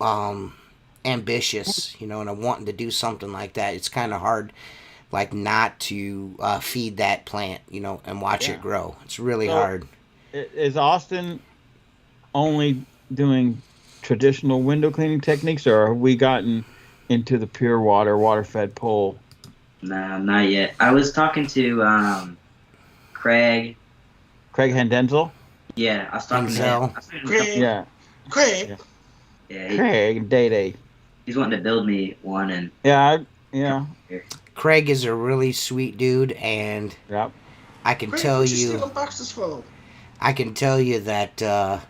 ambitious, and wanting to do something like that. It's kind of hard, like, not to feed that plant, and watch it grow. It's really hard. Is Austin only doing traditional window cleaning techniques, or have we gotten into the pure water-fed pole? No, not yet. I was talking to Craig. Craig Hendenzel? Yeah, I was talking to him. Craig. Yeah. Craig. Yeah, Craig, Day. He's wanting to build me one, and yeah. Craig is a really sweet dude, and I can tell you, I can tell you that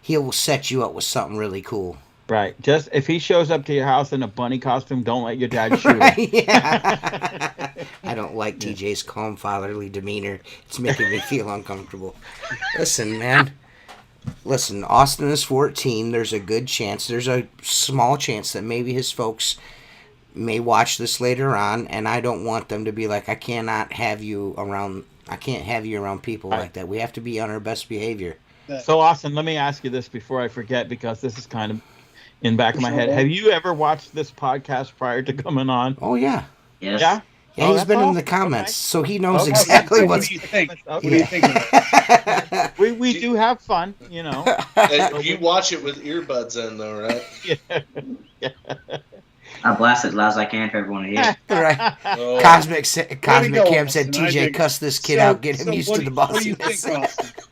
he will set you up with something really cool. Right. Just if he shows up to your house in a bunny costume, don't let your dad shoot him. Yeah. I don't like TJ's calm fatherly demeanor. It's making me feel uncomfortable. Listen, man. Austin is 14. There's a good chance, there's a small chance that maybe his folks may watch this later on, and I don't want them to be like, I can't have you around people like that. We have to be on our best behavior. So, Austin, let me ask you this before I forget, because this is kind of in the back of my head. Have you ever watched this podcast prior to coming on? Oh, yeah. Yes. Yeah? Yeah, he's been in the comments, so he knows exactly what do you think? What do you think of it? We do have fun, And you watch it with earbuds in, though, right? Yeah. I blast it as loud as I can for everyone to hear. Right. Oh. Cosmic Cam said, TJ, cuss this kid out. Get him used to the What do you think, bossiness. Austin?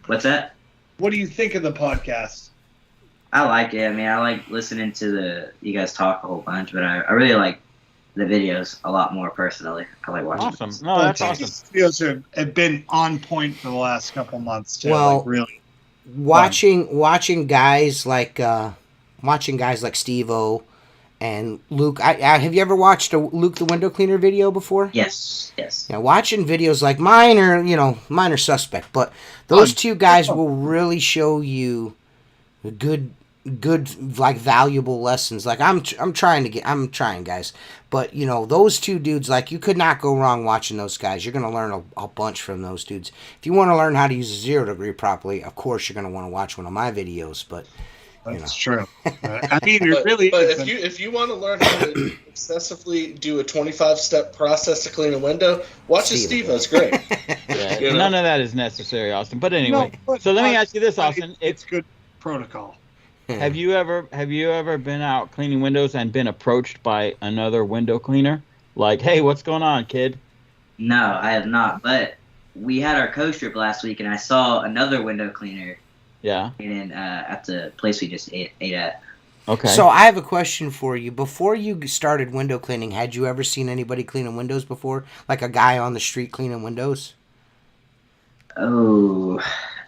What's that? What do you think of the podcast? I like it. I mean, I like listening to you guys talk a whole bunch, but I really like the videos a lot more personally. I like watching Awesome. them. No, that's awesome. These videos have been on point for the last couple months, too. Well, really. Watching guys like Steve-O and Luke. Have you ever watched a Luke the window cleaner video before? Yes. Now, watching videos like mine are suspect, but those two guys will really show you good like valuable lessons. Like I'm trying, guys. But those two dudes, like, you could not go wrong watching those guys. You're gonna learn a bunch from those dudes. If you want to learn how to use a 0 degree properly, of course you're gonna want to watch one of my videos. But that's true. I mean, it really. But if you want to learn how to excessively do a 25-step process to clean a window, watch Steve. That's great. Yeah, none of that is necessary, Austin. But anyway, so let me ask you this, Austin. It's good protocol. Have you ever been out cleaning windows and been approached by another window cleaner? Like, hey, what's going on, kid? No, I have not. But we had our coast trip last week, and I saw another window cleaner. Yeah. And at the place we just ate at. Okay. So I have a question for you. Before you started window cleaning, had you ever seen anybody cleaning windows before? Like a guy on the street cleaning windows? Oh,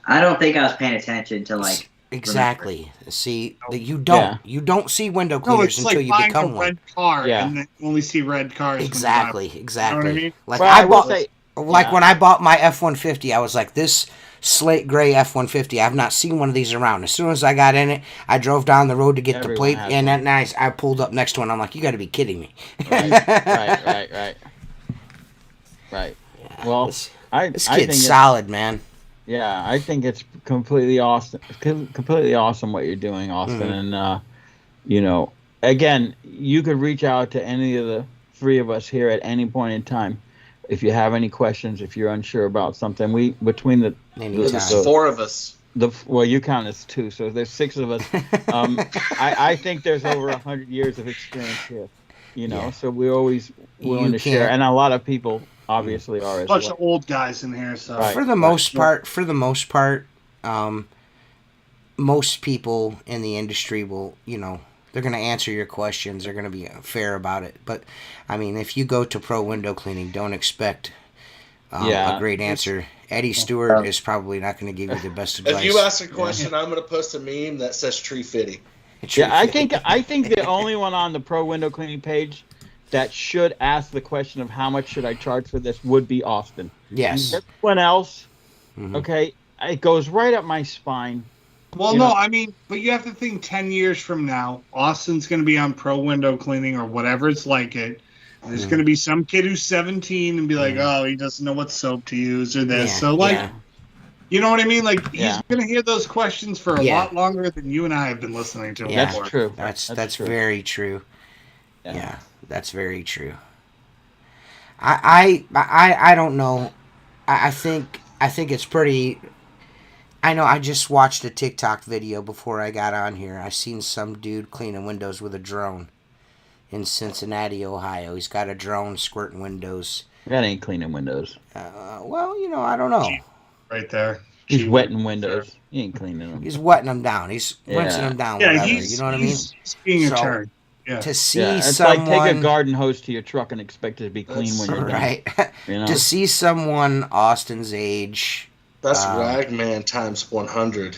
I don't think I was paying attention to like. Exactly. See, you don't see window cleaners until you become one. Red car, and then you only see red cars. Exactly. You know what I mean? Like, when I bought my F-150, I was like, this slate gray F-150, I've not seen one of these around. As soon as I got in it, I drove down the road to get the plate, and that night I pulled up next to one. I'm like, you got to be kidding me. Right. Yeah, well, this kid's solid, man. Yeah, I think it's completely awesome. Completely awesome what you're doing, Austin. Mm-hmm. And again, you could reach out to any of the three of us here at any point in time if you have any questions. If you're unsure about something, between the four of us. Well, you count as two, so there's 6 of us. I think there's over 100 years of experience here. So we're always willing to share, and a lot of people obviously are as well. A bunch of old guys in here, so for the most part, most people in the industry will, they're going to answer your questions. They're going to be fair about it. But I mean, if you go to Pro Window Cleaning, don't expect a great answer. Eddie Stewart is probably not going to give you the best advice. If you ask a question, I'm going to post a meme that says tree fitting. Yeah, I think the only one on the pro window cleaning page that should ask the question of how much should I charge for this would be Austin. Yes. Everyone else, okay, it goes right up my spine. Well, no, I mean, but you have to think 10 years from now, Austin's going to be on pro window cleaning or whatever it's like it. There's going to be some kid who's 17 and be like, oh, he doesn't know what soap to use or this. So, like, you know what I mean? Like, he's going to hear those questions for a lot longer than you and I have been listening to him. Yeah, that's true. That's true. Very true. Yeah, that's very true. I don't know. I think it's pretty. I know. I just watched a TikTok video before I got on here. I seen some dude cleaning windows with a drone in Cincinnati, Ohio. He's got a drone squirting windows. That ain't cleaning windows. Well, I don't know. Right there. He's wetting windows. He ain't cleaning them. He's wetting them down. He's rinsing them down. Yeah, whatever, you know what I mean? He's being a turd. Yeah. To see it's someone, like take a garden hose to your truck and expect it to be clean when you're right. done. You know? To see someone Austin's age. That's Ragman times 100.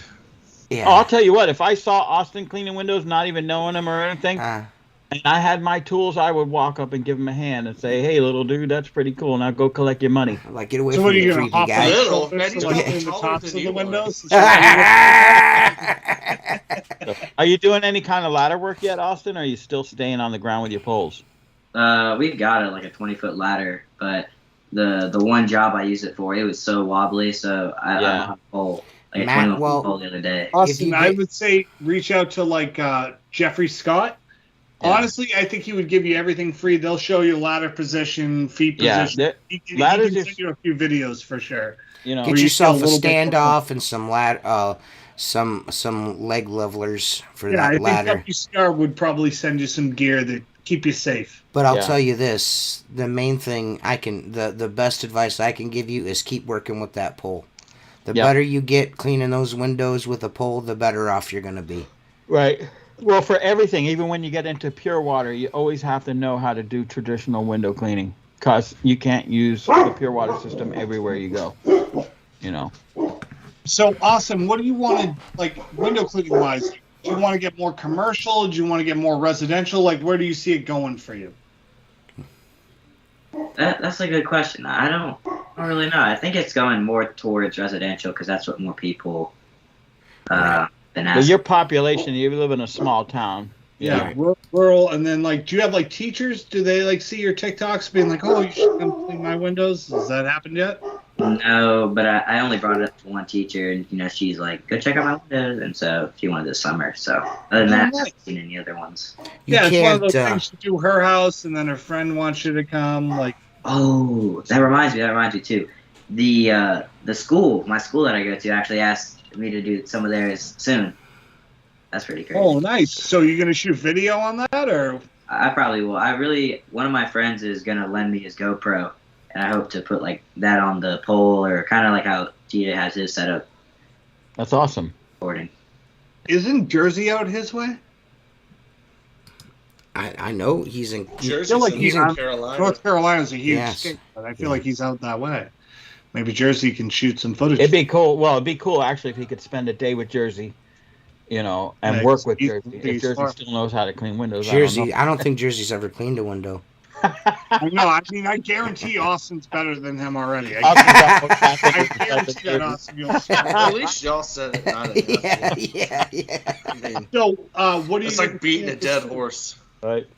Yeah. Oh, I'll tell you what. If I saw Austin cleaning windows, not even knowing him or anything, and I had my tools, I would walk up and give him a hand and say, "Hey, little dude, that's pretty cool. Now go collect your money." Like, get away from me, freaky guy. Little, in the tops of the windows. Are you doing any kind of ladder work yet, Austin? Or are you still staying on the ground with your poles? We've got a 20-foot ladder, but the one job I used it for, it was so wobbly, so I don't have a pole. Like a 21-foot pole the other day. Austin, I would say reach out to Jeffrey Scott. Yeah. Honestly, I think he would give you everything free. They'll show you ladder position, feet position. He can send you a few videos for sure. Get yourself a standoff and some some leg levelers for that ladder. I think Lucky Star would probably send you some gear that keep you safe. But I'll tell you this: the main thing the best advice I can give you is keep working with that pole. The better you get cleaning those windows with a pole, the better off you're going to be. Right. Well, for everything, even when you get into pure water, you always have to know how to do traditional window cleaning because you can't use the pure water system everywhere you go. So, Awesome, what do you want to, window cleaning wise? Do you want to get more commercial? Do you want to get more residential? Where do you see it going for you? That's a good question. I don't really know. I think it's going more towards residential because that's what more people But your population, you live in a small town. Yeah, rural. And then, do you have, teachers? Do they, see your TikToks being like, oh, you should come clean my windows? Has that happened yet? No, but I only brought it up to one teacher, and, she's like, go check out my windows. And so she wanted this summer. So other than that, I haven't seen any other ones. It's one of those things to do her house, and then her friend wants you to come. Oh, that reminds me, too. The school, my school that I go to, actually asked me to do some of theirs soon. That's pretty crazy. Oh, nice. So you're gonna shoot video on that, or? I probably will. One of my friends is gonna lend me his GoPro, and I hope to put that on the pole, or kind of like how Gita has his setup. That's awesome. Recording. Isn't Jersey out his way? I know he's in. Jersey. He's in Carolina. North Carolina's a huge state, but I feel like he's out that way. Maybe Jersey can shoot some footage. It'd be cool. Well, it'd be cool actually if he could spend a day with Jersey, and work with Jersey. If Jersey still knows how to clean windows. Jersey, I don't think Jersey's ever cleaned a window. No, I guarantee Austin's better than him already. I guarantee that Austin. At least y'all said it, not Yeah. So, what do you? It's like beating a dead horse. Right.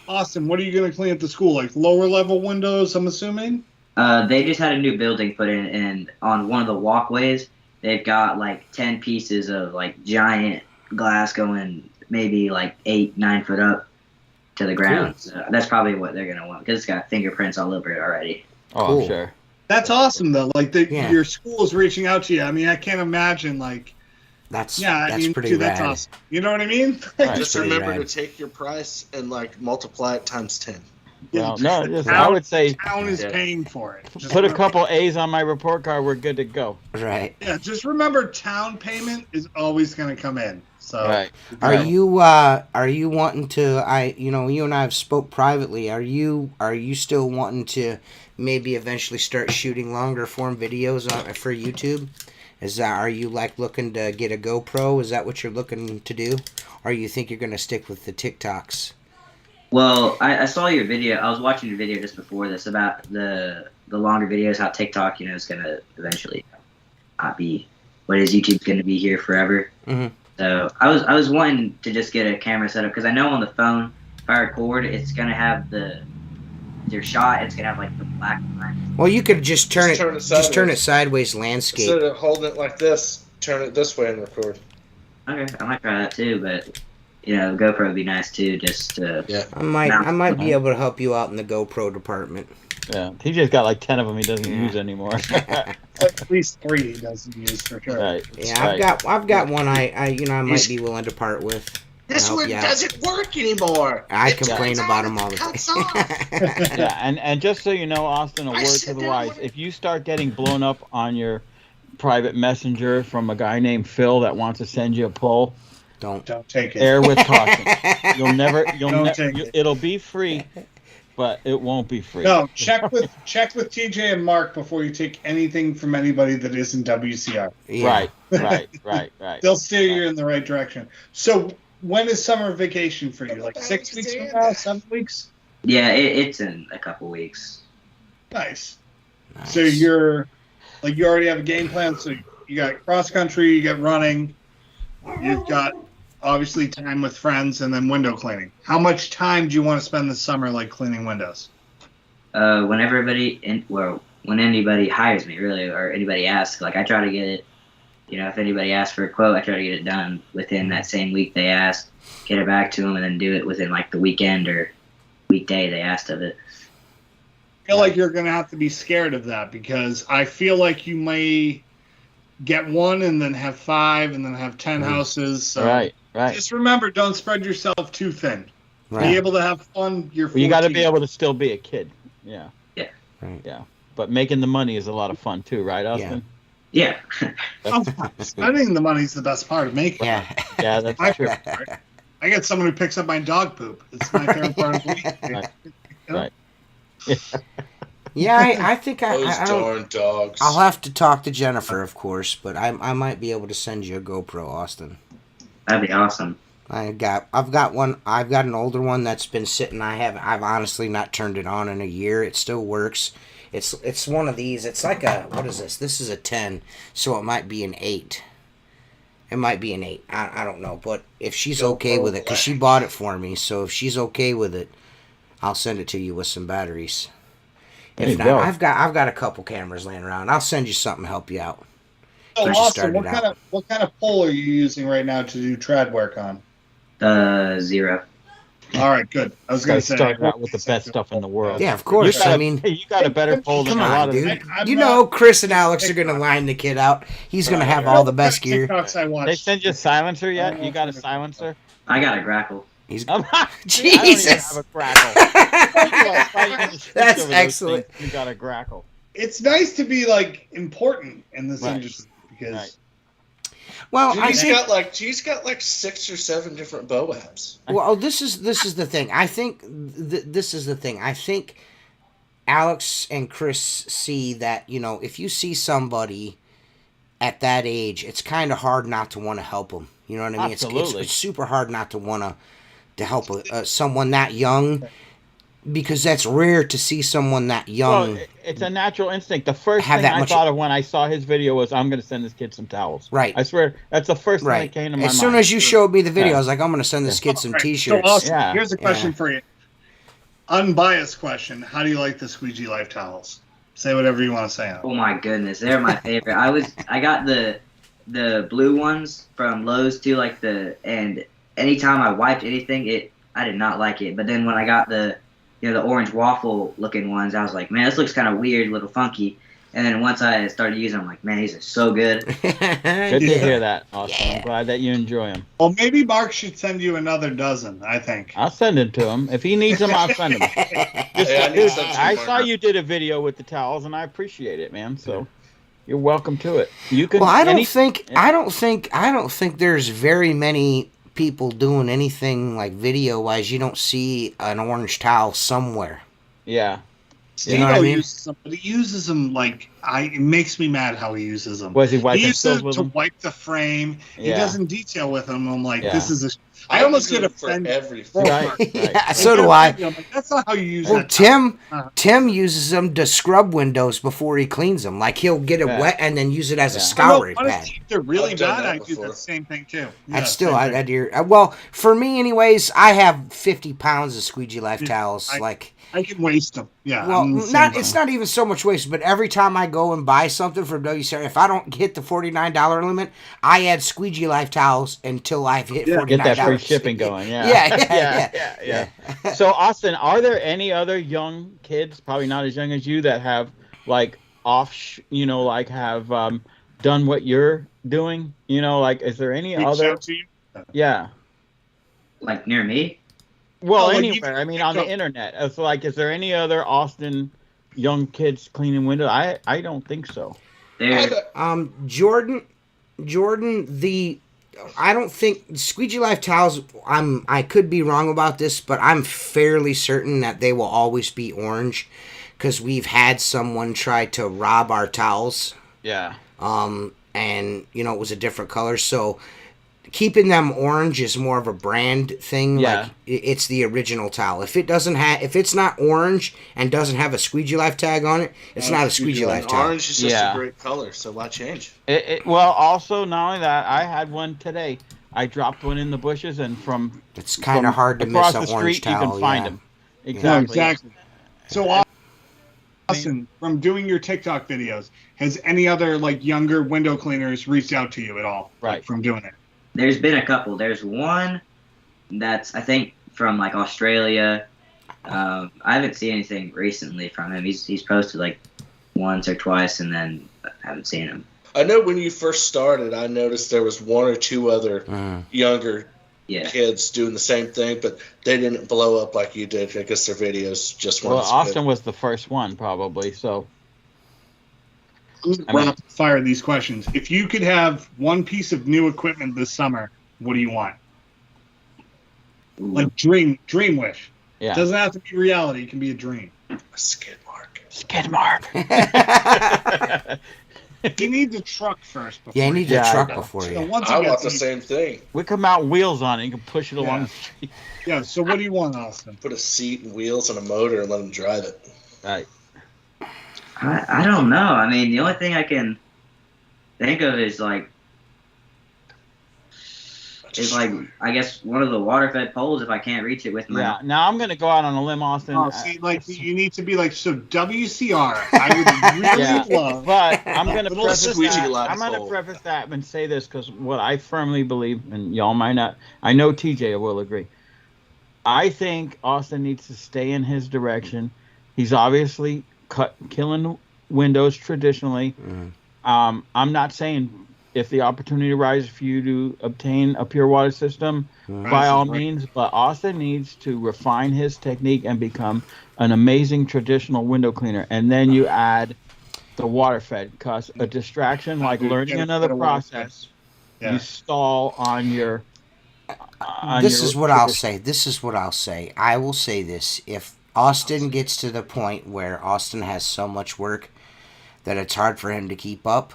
Austin, what are you going to clean at the school? Lower level windows, I'm assuming. They just had a new building put in, and on one of the walkways, they've got 10 pieces of giant glass going maybe 8-9 foot up to the ground. Cool. So that's probably what they're gonna want because it's got fingerprints all over it already. Oh, cool. I'm sure. That's awesome though. Your school is reaching out to you. I mean, I can't imagine That's pretty dude, rad. that's awesome. You know what I mean? Just remember to take your price and multiply it times 10. Well, no, The I would say town is paying for it. Just put a remember- couple A's on my report card. We're good to go. Right. Yeah, just remember, town payment is always going to come in. So, Right. Are you wanting to you and I have spoke privately. Are you still wanting to maybe eventually start shooting longer form videos for YouTube? Are you like looking to get a GoPro? Is that what you're looking to do? Or you think you're going to stick with the TikToks? Well, I saw your video. I was watching your video just before this about the longer videos, how TikTok, is going to eventually not be what is YouTube's going to be here forever. Mm-hmm. So I was wanting to just get a camera set up because I know on the phone, if I record, it's going to have your shot. It's going to have like the black line. Well, you could just turn it sideways landscape. Instead of holding it like this, turn it this way and record. Okay, I might try that too, but GoPro would be nice too. Just I might be able to help you out in the GoPro department. Yeah, he just got like 10 of them he doesn't use anymore. At least 3 he doesn't use for sure. Right. Yeah, I've got one I might be willing to part with. This one doesn't work anymore. I complain about them all the time. Yeah, and just so you know, Austin, a word to the wise: if you start getting blown up on your private messenger from a guy named Phil that wants to send you a pull, don't take it. Err with caution. It'll be free, but it won't be free. No, check with TJ and Mark before you take anything from anybody that isn't WCR. Yeah. Right. They'll steer you in the right direction. So when is summer vacation for you? Like 6 weeks from now? 7 weeks? Yeah, it's in a couple weeks. Nice. So you already have a game plan. So you got cross country, you got running, you've got obviously time with friends, and then window cleaning. How much time do you want to spend this summer like cleaning windows? When anybody hires me, really, or anybody asks, like I try to get it. If anybody asks for a quote, I try to get it done within that same week they asked, get it back to them, and then do it within like the weekend or weekday they asked of it. I feel like you're going to have to be scared of that because I feel like you may get one and then have 5 and then have 10 houses. So Right. just remember, don't spread yourself too thin. Right. Be able to have fun. You got to be able to still be a kid. Yeah. Yeah. Right. Yeah. But making the money is a lot of fun too, right, Austin? Yeah. Spending the money's the best part of making. Yeah. Yeah, that's My true. favorite part. I get someone who picks up my dog poop. It's my favorite part of the week. Right. Yeah, I think Those I don't. darn dogs. I'll have to talk to Jennifer, of course, but I might be able to send you a GoPro, Austin. That'd be awesome. I've got one. I've got an older one that's been sitting. I've honestly not turned it on in a year. It still works. It's one of these. It's like what is this? This is a 10, so it might be an 8. It might be an 8. I don't know, but if she's okay with it, because she bought it for me, so if she's okay with it, I'll send it to you with some batteries. If not, I've got a couple cameras laying around. I'll send you something to help you out. So Austin, what kind of pole are you using right now to do trad work on? 0. All right, good. I was going to say starting out with the best stuff in the world. Yeah, of course. You got a better pole than a lot of dude. Chris and Alex are going to line the kid out. He's going to have all the best gear. They send you a silencer yet? You got a silencer? I got a grackle. He's Jesus. I don't even have a grackle. That's excellent. You got a grackle. It's nice to be like important in this industry because. Right. Well, G's got like 6 or 7 different bow apps. Well, this is the thing. I think this is the thing. I think Alex and Chris see that if you see somebody at that age, it's kind of hard not to want to help them. You know what I mean? Absolutely. It's super hard not to want to help someone that young. Because that's rare to see someone that young. Well, it's a natural instinct. The first thing I thought of when I saw his video was, I'm going to send this kid some towels. Right. I swear, that's the first thing that came to my mind. As soon as you showed me the video, I was like, I'm going to send this kid some T-shirts. So Austin, here's a question for you. Unbiased question. How do you like the Squeegee Life towels? Say whatever you want to say. Oh my goodness, they're my favorite. I got the blue ones from Lowe's too, and anytime I wiped anything, I did not like it. But then when I got the orange waffle looking ones, I was like, man, this looks kind of weird, a little funky. And then once I started using them, I'm like, man, these are so good. Good to hear that, Austin. Yeah. I'm glad that you enjoy them. Well, maybe Mark should send you another dozen, I think. I'll send it to him. If he needs them, I'll send them. Hey, I need Dude, some I too, saw Mark. you did a video with the towels, and I appreciate it, man. So you're welcome to it. You can. Well, I don't think there's very many people doing anything like video wise. You don't see an orange towel somewhere. Yeah. You know what I mean? Uses them, but he uses them like it makes me mad how he uses them. Was he wiping He uses stills them with to them? wipe the frame. He Yeah. doesn't detail with them. I'm like, Yeah. this is a. I almost get for offended. every Right. Yeah, so do I. I'm like, that's not how you use Well, that. Tim uses them to scrub windows before he cleans them. Like he'll get it Yeah. wet and then use it as a Yeah. scouring pad. Honestly, if they're really I've done bad, that I do before. the same thing too. That's Yeah, still, same I thing. do. Well, for me, anyways, I have 50 pounds of Squeegee Life Yeah, towels. I can waste them. Yeah. Well, I'm the same not way. it's not even so much waste, but every time I go and buy something from WCR, if I don't hit the $49 limit, I add Squeegee Life towels until I've hit $49. Get that free shipping going. Yeah. Yeah. So, Austin, are there any other young kids, probably not as young as you, that have like have done what you're doing? Is there any Reach other? out to you. Yeah. Like near me. Well, like anywhere. I mean, on the TikTok. internet. It's like, is there any other Austin young kids cleaning windows? I don't think so. There, Jordan, I don't think Squeegee Life towels. I could be wrong about this, but I'm fairly certain that they will always be orange, because we've had someone try to rob our towels. Yeah. And it was a different color, so keeping them orange is more of a brand thing. Yeah. Like it's the original towel. If it's not orange and doesn't have a Squeegee Life tag on it, it's not a Squeegee Life towel. Orange is just Yeah. a great color, so why change? Well, also, not only that, I had one today. I dropped one in the bushes, and It's kind of hard to across miss the an orange street, towel. you can find yeah. them. No, Exactly. exactly. So, Austin, from doing your TikTok videos, has any other like younger window cleaners reached out to you at all? Right. Like, from doing it. there's been a couple. There's one that's I think from like Australia. I haven't seen anything recently from him. He's posted like once or twice, and then I haven't seen him. I know when you first started, I noticed there was one or two other younger Yeah. kids doing the same thing, but they didn't blow up like you did. I guess their videos just weren't Well, as Austin good. was the first one, probably. So, I'm gonna rapid fire these questions. If you could have one piece of new equipment this summer, what do you want? Ooh. Like dream wish. yeah. Doesn't have to be reality. It can be a dream. A skid mark. Skid mark. You need the truck first. Before Yeah, you need Yeah, the I truck know. before So you. once I it want gets the same thing. We come out wheels on it. You can push it along Yeah. the street. Yeah. So what do you want, Austin? Put a seat and wheels and a motor and let them drive it. Right. I don't know. I mean, the only thing I can think of is like I guess one of the water fed poles if I can't reach it with my. Yeah. Now I'm gonna go out on a limb, Austin. Oh, see, like you need to be like so. WCR. I would really Yeah. love. But I'm gonna Little preface squeegee that. light I'm gonna pole. preface that and say this because what I firmly believe, and y'all might not. I know TJ will agree. I think Austin needs to stay in his direction. He's obviously killing windows traditionally. I'm not saying if the opportunity arises for you to obtain a pure water system, by all means, but Austin needs to refine his technique and become an amazing traditional window cleaner. And then you add the water fed, because a distraction like learning another process, Yeah. you stall on your. This is what I'll say. I will say this. If Austin gets to the point where Austin has so much work that it's hard for him to keep up,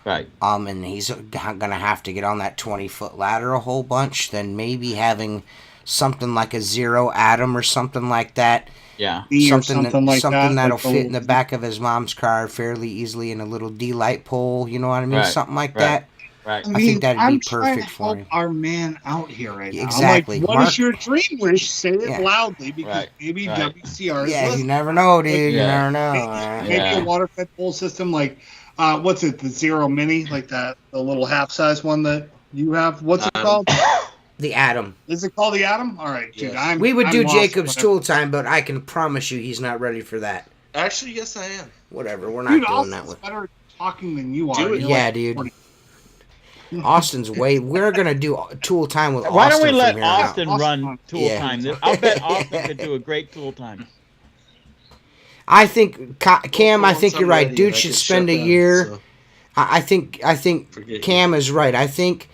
Right. and he's gonna have to get on that 20-foot ladder a whole bunch, then maybe having something like a Zero Atom or something like that. Yeah. Something like that, that'll like fit in the back of his mom's car fairly easily in a little D-light pole. You know what I mean? Right, Something like right. that. Right. I think that'd be I'm trying perfect to for help him. our man out here right now. Exactly. I'm like, what Mark- is your dream wish? Say it Yeah. loudly because Right, maybe right. WCR is Yeah, you listening. never know, dude. Yeah. You never know. Maybe Yeah. a water fed pole system like what's it? The Zero Mini, like that, the little half size one that you have. What's it called? The Atom. Is it called the Atom? All right, dude. Yes. I'm We would I'm do lost Jacob's whatever. tool time, but I can promise you he's not ready for that. Actually, yes, I am. Whatever. We're not Dude, doing that Austin's with. better at talking than you are. Do it. You're Yeah, like dude. 40. Austin's way. We're gonna do tool time with Why don't Austin we let from here on out. Austin Austin run on tool Yeah. time? I'll bet Austin could do a great tool time. I think Cam. I Once think I'm you're right. ready, Dude I should can spend a shut down, year. so I think forget Cam is right. I think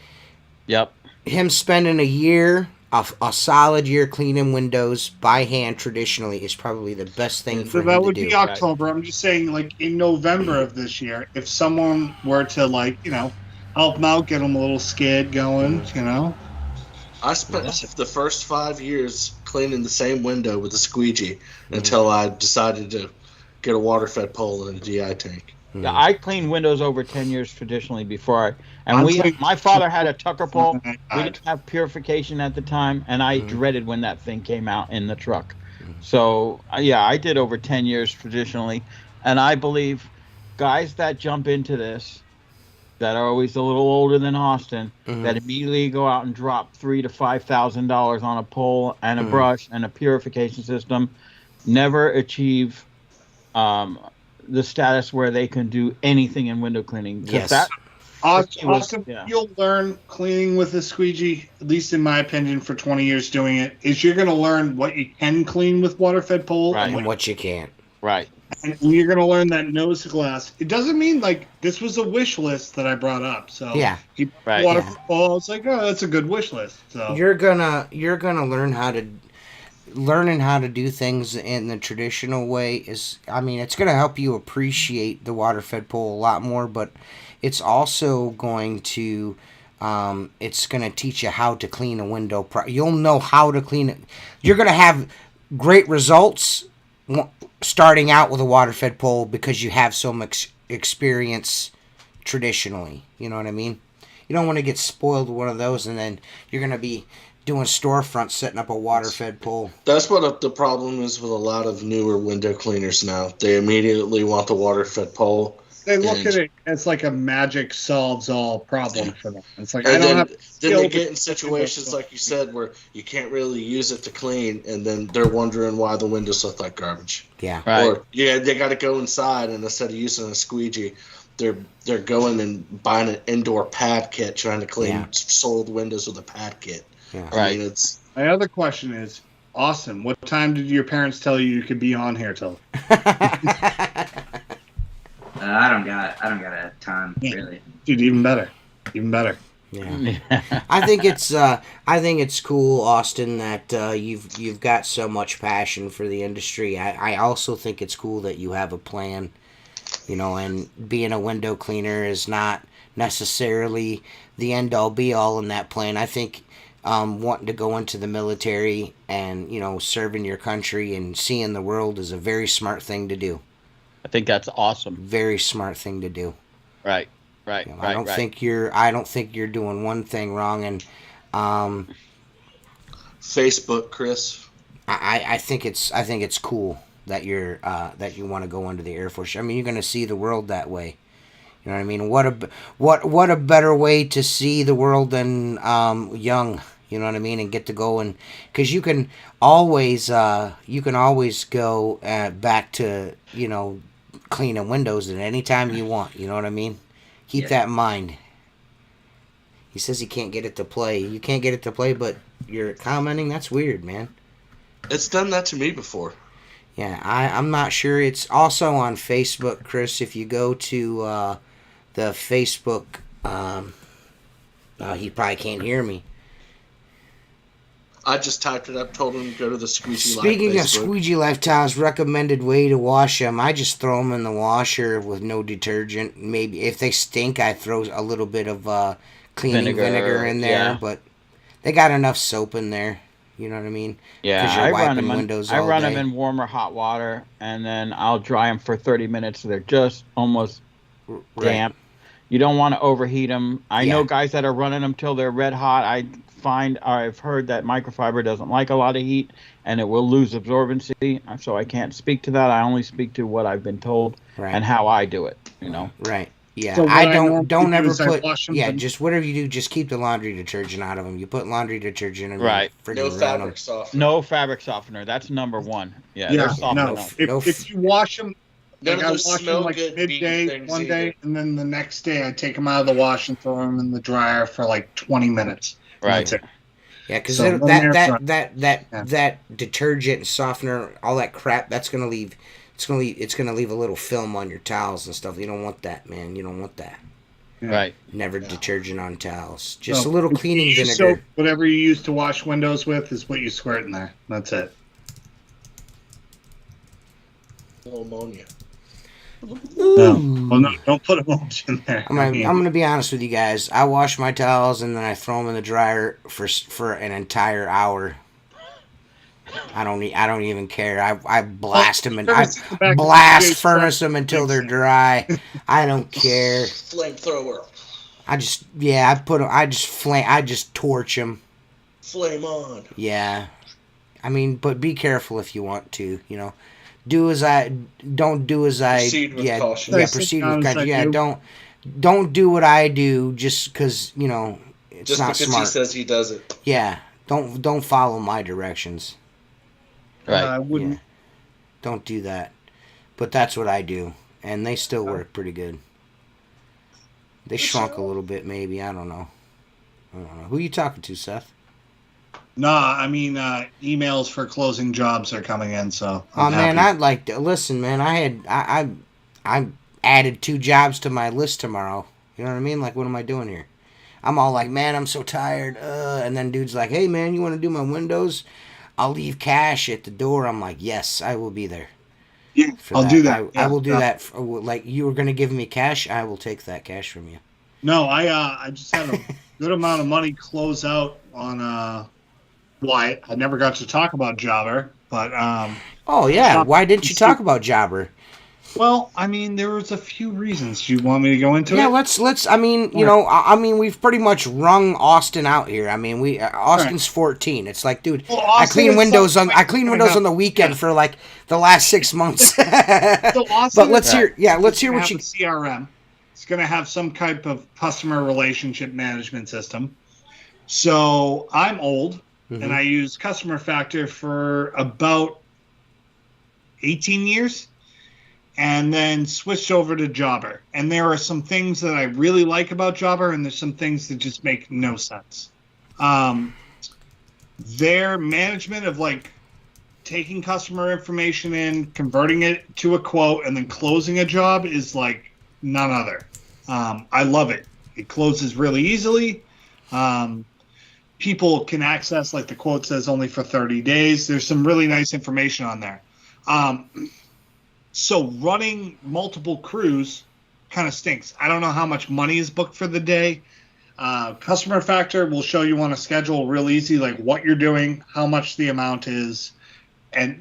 Yep. him spending a year, a solid year cleaning windows by hand traditionally is probably the best thing So for that him to would do. be October. I'm just saying, like in November of this year, if someone were to help him out, get him a little skid going, I spent the first 5 years cleaning the same window with a squeegee until I decided to get a water-fed pole and a DI tank. Yeah, I cleaned windows over 10 years traditionally before I'm and cleaning- my father had a tucker pole. I We didn't have purification at the time, and I dreaded when that thing came out in the truck. So, yeah, I did over 10 years traditionally, and I believe guys that jump into this that are always a little older than Austin that immediately go out and drop $3,000 to $5,000 on a pole and a brush and a purification system never achieve the status where they can do anything in window cleaning. Yes. Austin, yeah. you'll learn cleaning with a squeegee, at least in my opinion, for 20 years doing it, is you're going to learn what you can clean with water-fed pole Right. And what you can't. Right. and you're going to learn that nose to glass. It doesn't mean this was a wish list that I brought up. So Yeah. Right. water-fed pole, I was like, oh, that's a good wish list. So You're gonna learn how to do things in the traditional way is, I mean, it's gonna help you appreciate the water fed pole a lot more, but it's also going to it's gonna teach you how to clean a window. You'll know how to clean it. You're gonna have great results starting out with a water fed pole because you have so much experience traditionally. You know what I mean? You don't want to get spoiled with one of those and then you're going to be doing storefront setting up a water-fed pole. That's what the problem is with a lot of newer window cleaners now. They immediately want the water-fed pole. they look at it as like a magic solves all problem for them. It's like, And I don't then, have then they skill get to- in situations like you said where you can't really use it to clean, and then they're wondering why the windows look like garbage. Yeah. Right. Or they got to go inside, and instead of using a squeegee, they're going and buying an indoor pad kit, trying to clean soiled windows with a pad kit. Yeah. I mean, it's My other question is, Austin, what time did your parents tell you could be on here till? I don't got a time really. Dude, even better. Yeah. I think it's cool, Austin, that you've got so much passion for the industry. I also think it's cool that you have a plan, and being a window cleaner is not necessarily the end all be all in that plan. I think wanting to go into the military and serving your country and seeing the world is a very smart thing to do. I think that's awesome. Very smart thing to do. Right. I don't think you're doing one thing wrong, and Facebook, Chris. I think it's cool that that you want to go into the Air Force. I mean, you're going to see the world that way. You know what I mean? What a better way to see the world than young. You know what I mean? And get to go and because you can always go back to cleaning windows at any time you want. You know what I mean? Keep that in mind. He says he can't get it to play. You can't get it to play, but you're commenting? That's weird, man. It's done that to me before. Yeah, I'm not sure. It's also on Facebook, Chris. If you go to the Facebook, he probably can't hear me. I just typed it up, told him to go to the Squeegee Life Speaking of Facebook. Squeegee Life towels, recommended way to wash them. I just throw them in the washer with no detergent. Maybe if they stink, I throw a little bit of cleaning vinegar in there. yeah. But they got enough soap in there. You know what I mean? 'Cause Yeah, you're I wiping run them. windows I all run day. them in warmer hot water, and then I'll dry them for 30 minutes. So they're just almost Right. damp. You don't want to overheat them. I know Yeah. guys that are running them till they're red hot. I've heard that microfiber doesn't like a lot of heat, and it will lose absorbency. So I can't speak to that. I only speak to what I've been told Right. and how I do it. Right. Yeah, So what I I normally don't do ever is I put. wash them. Yeah, just whatever you do, just keep the laundry detergent out of them. You put laundry detergent and Right. freaking No ruin them. fabric softener. No fabric softener. That's number one. Yeah, they're Yeah, soft no. enough. If you wash them, None like of I those wash them smell like good bean midday things one either. day, and then the next day I take them out of the wash and throw them in the dryer for like 20 minutes. Right. That's it. Yeah, because So, that let 'em air dry. that that detergent and softener, all that crap, that's gonna leave. It's gonna leave a little film on your towels and stuff. You don't want that, man. You don't want that. Yeah. Right. Never Yeah. detergent on towels. Just So, a little if you cleaning use vinegar. soap, whatever you use to wash windows with is what you squirt in there. That's it. Ammonia. No. Well, no, don't put emulsion in there. I'm gonna be honest with you guys. I wash my towels and then I throw them in the dryer for an entire hour. I don't even care. I blast them and I blast furnace them until they're dry. I don't care. Flamethrower. I just torch them. Flame on. Yeah. I mean, but be careful if you want to, don't do as I Proceed with caution. proceed with caution. Yeah, don't do what I do just because, it's Just not because smart. he says he does it. Yeah. Don't follow my directions. Right. I wouldn't. Yeah. Don't do that. But that's what I do. And they still work pretty good. They shrunk a little bit, maybe. I don't know. Who are you talking to, Seth? Nah, I mean, emails for closing jobs are coming in, so. Oh man, I'd like to listen, man. I added 2 jobs to my list tomorrow. You know what I mean? Like, what am I doing here? I'm all like, man, I'm so tired. And then dude's like, hey man, you want to do my windows? I'll leave cash at the door. I'm like, yes, I will be there. Yeah, I'll do that. I will do that. Like, you were gonna give me cash, I will take that cash from you. No, I just had a good amount of money close out on well, I never got to talk about Jobber, but Oh yeah, why didn't you talk about Jobber? well, I mean, there was a few reasons. Do you want me to go into it? Yeah, let's. I mean, we've pretty much wrung Austin out here. I mean, Austin's 14. It's like, dude, Well, I Austin clean is windows something I clean windows on the weekend for like the last 6 months. So Austin But let's hear. Yeah, let's hear gonna what you. have a CRM. It's going to have some type of customer relationship management system. So I'm old, and I use Customer Factor for about 18 years. And then switched over to Jobber. And there are some things that I really like about Jobber, and there's some things that just make no sense. Their management of like taking customer information in, converting it to a quote, and then closing a job is like none other. I love it. It closes really easily. People can access, like the quote says, only for 30 days. There's some really nice information on there. So running multiple crews kind of stinks. I don't know how much money is booked for the day. Customer Factor will show you on a schedule real easy, like what you're doing, how much the amount is. And,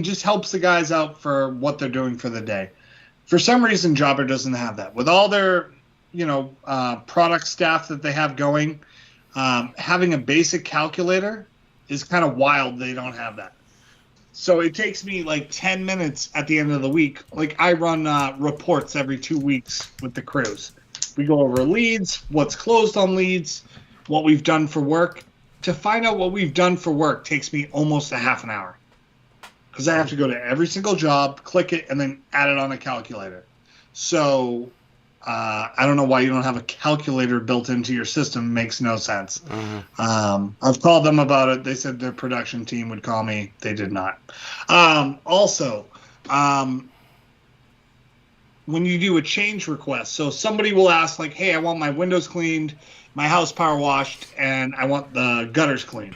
just helps the guys out for what they're doing for the day. For some reason, Jobber doesn't have that. With all their, product staff that they have going, having a basic calculator is kind of wild they don't have that. So it takes me like 10 minutes at the end of the week. Like I run reports every 2 weeks with the crews. We go over leads, what's closed on leads, what we've done for work. To find out what we've done for work takes me almost a half an hour. Because I have to go to every single job, click it, and then add it on a calculator. So I don't know why you don't have a calculator built into your system. It makes no sense. I've called them about it. They said their production team would call me. They did not. Also, when you do a change request, so somebody will ask like, hey, I want my windows cleaned, my house power washed, and I want the gutters cleaned.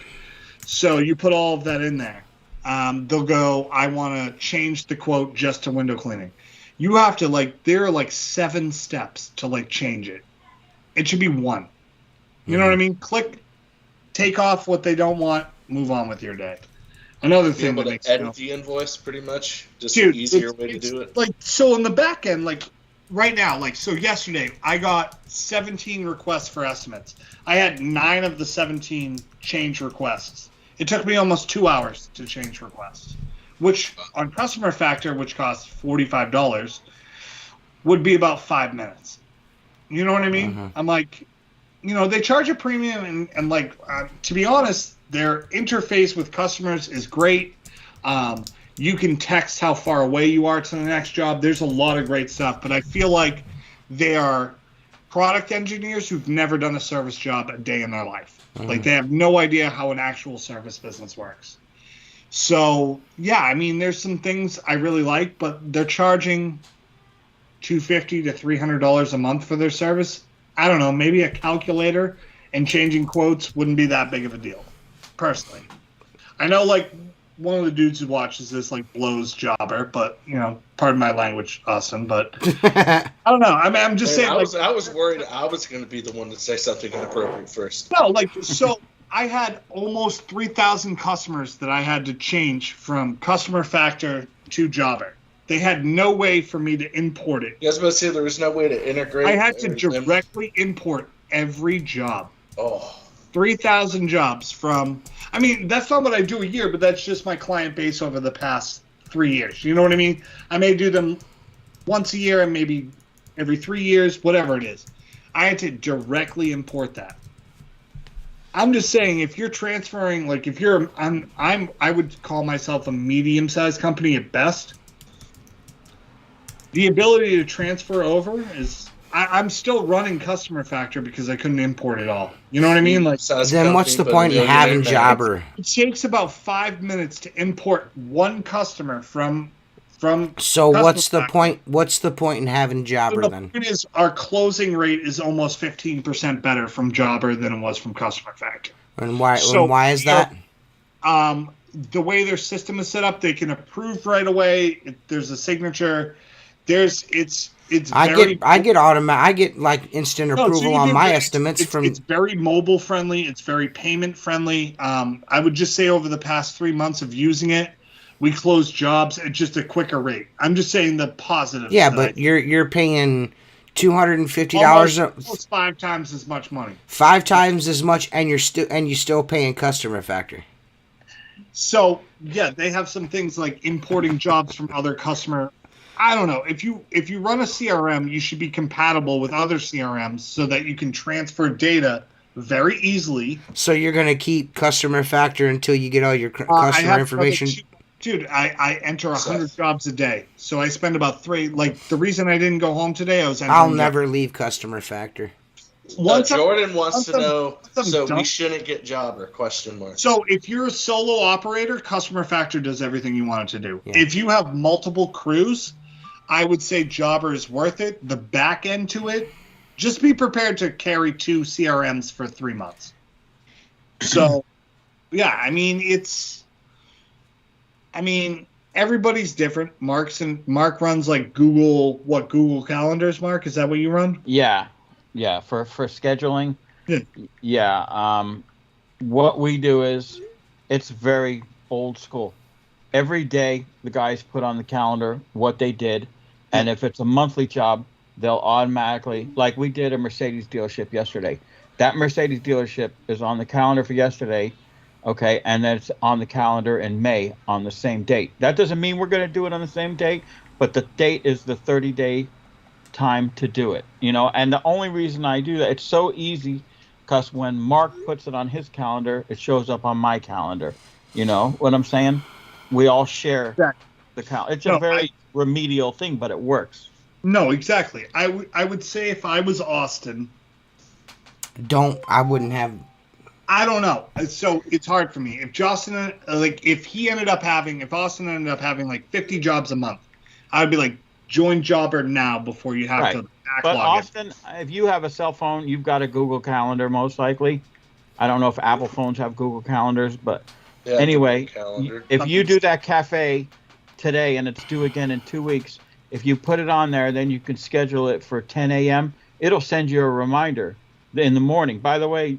So you put all of that in there. They'll go, I want to change the quote just to window cleaning. You have to there are 7 steps to change it. It should be 1. You know what I mean? Click, take off what they don't want, move on with your day. Another thing that makes edit the invoice pretty much, just an easier way to do it. So in the back end, right now, so yesterday I got 17 requests for estimates. I had 9 of the 17 change requests. It took me almost 2 hours to change requests, which on Customer Factor, which costs $45, would be about 5 minutes. You know what I mean? Mm-hmm. I'm like, they charge a premium, and like, to be honest, their interface with customers is great. You can text how far away you are to the next job. There's a lot of great stuff, but I feel like they are product engineers who've never done a service job a day in their life. Mm-hmm. Like, they have no idea how an actual service business works. So, yeah, I mean, there's some things I really like, but they're charging $250 to $300 a month for their service. I don't know, maybe a calculator and changing quotes wouldn't be that big of a deal, personally. I know, like, one of the dudes who watches this, like, blows Jobber, but, pardon my language, Austin, but I don't know. I'm just saying. I was worried I was going to be the one to say something inappropriate first. No, so I had almost 3,000 customers that I had to change from Customer Factor to Jobber. They had no way for me to import it. You guys about to say there was no way to integrate? I had to directly import every job. Oh. 3,000 jobs from, that's not what I do a year, but that's just my client base over the past 3 years. You know what I mean? I may do them once a year and maybe every 3 years, whatever it is. I had to directly import that. I'm just saying, if you're transferring, like, if you're, I would call myself a medium-sized company at best. The ability to transfer over is, I'm still running Customer Factor because I couldn't import it all. You know what I mean? Like, then what's the point in having Jobber? It takes about 5 minutes to import one customer from. So what's the point? What's the point in having Jobber then? The point is, our closing rate is almost 15% better from Jobber than it was from Customer Factor. And why is that? The way their system is set up, they can approve right away. There's a signature. I get like instant approval on my estimates from. It's very mobile friendly. It's very payment friendly. I would just say over the past 3 months of using it, we closed jobs at just a quicker rate. I'm just saying the positives. Yeah, but you're paying $250 almost 5 times as much money. 5 times as much, and you're still paying Customer Factor. So yeah, they have some things like importing jobs from other customer. I don't know. If you run a CRM, you should be compatible with other CRMs so that you can transfer data very easily. So you're going to keep Customer Factor until you get all your customer information? Dude, I enter 100 jobs a day. So I spend about 3. Like, the reason I didn't go home today, I was entering. I'll never leave Customer Factor. Jordan wants to know, so we shouldn't get Jobber, ? So if you're a solo operator, Customer Factor does everything you want it to do. Yeah. If you have multiple crews, I would say Jobber is worth it. The back end to it, just be prepared to carry 2 CRMs for 3 months. So, yeah, everybody's different. Mark runs like Google Calendars, Mark? Is that what you run? Yeah, for scheduling. Yeah. What we do is, it's very old school. Every day, the guys put on the calendar what they did. And if it's a monthly job, they'll automatically, like we did a Mercedes dealership yesterday. That Mercedes dealership is on the calendar for yesterday, okay, and then it's on the calendar in May on the same date. That doesn't mean we're going to do it on the same date, but the date is the 30-day time to do it, And the only reason I do that, it's so easy, because when Mark puts it on his calendar, it shows up on my calendar. You know what I'm saying? We all share the calendar. It's a very remedial thing, but it works. No, exactly. I would say if I was Austin, I wouldn't have. I don't know. So it's hard for me. If Austin ended up having like 50 jobs a month, I would be like, join Jobber now before you have to backlog But Austin, if you have a cell phone, you've got a Google Calendar most likely. I don't know if Apple phones have Google Calendars, but anyway, if you do that cafe today and it's due again in 2 weeks, if you put it on there, then you can schedule it for 10 a.m. It'll send you a reminder in the morning. By the way,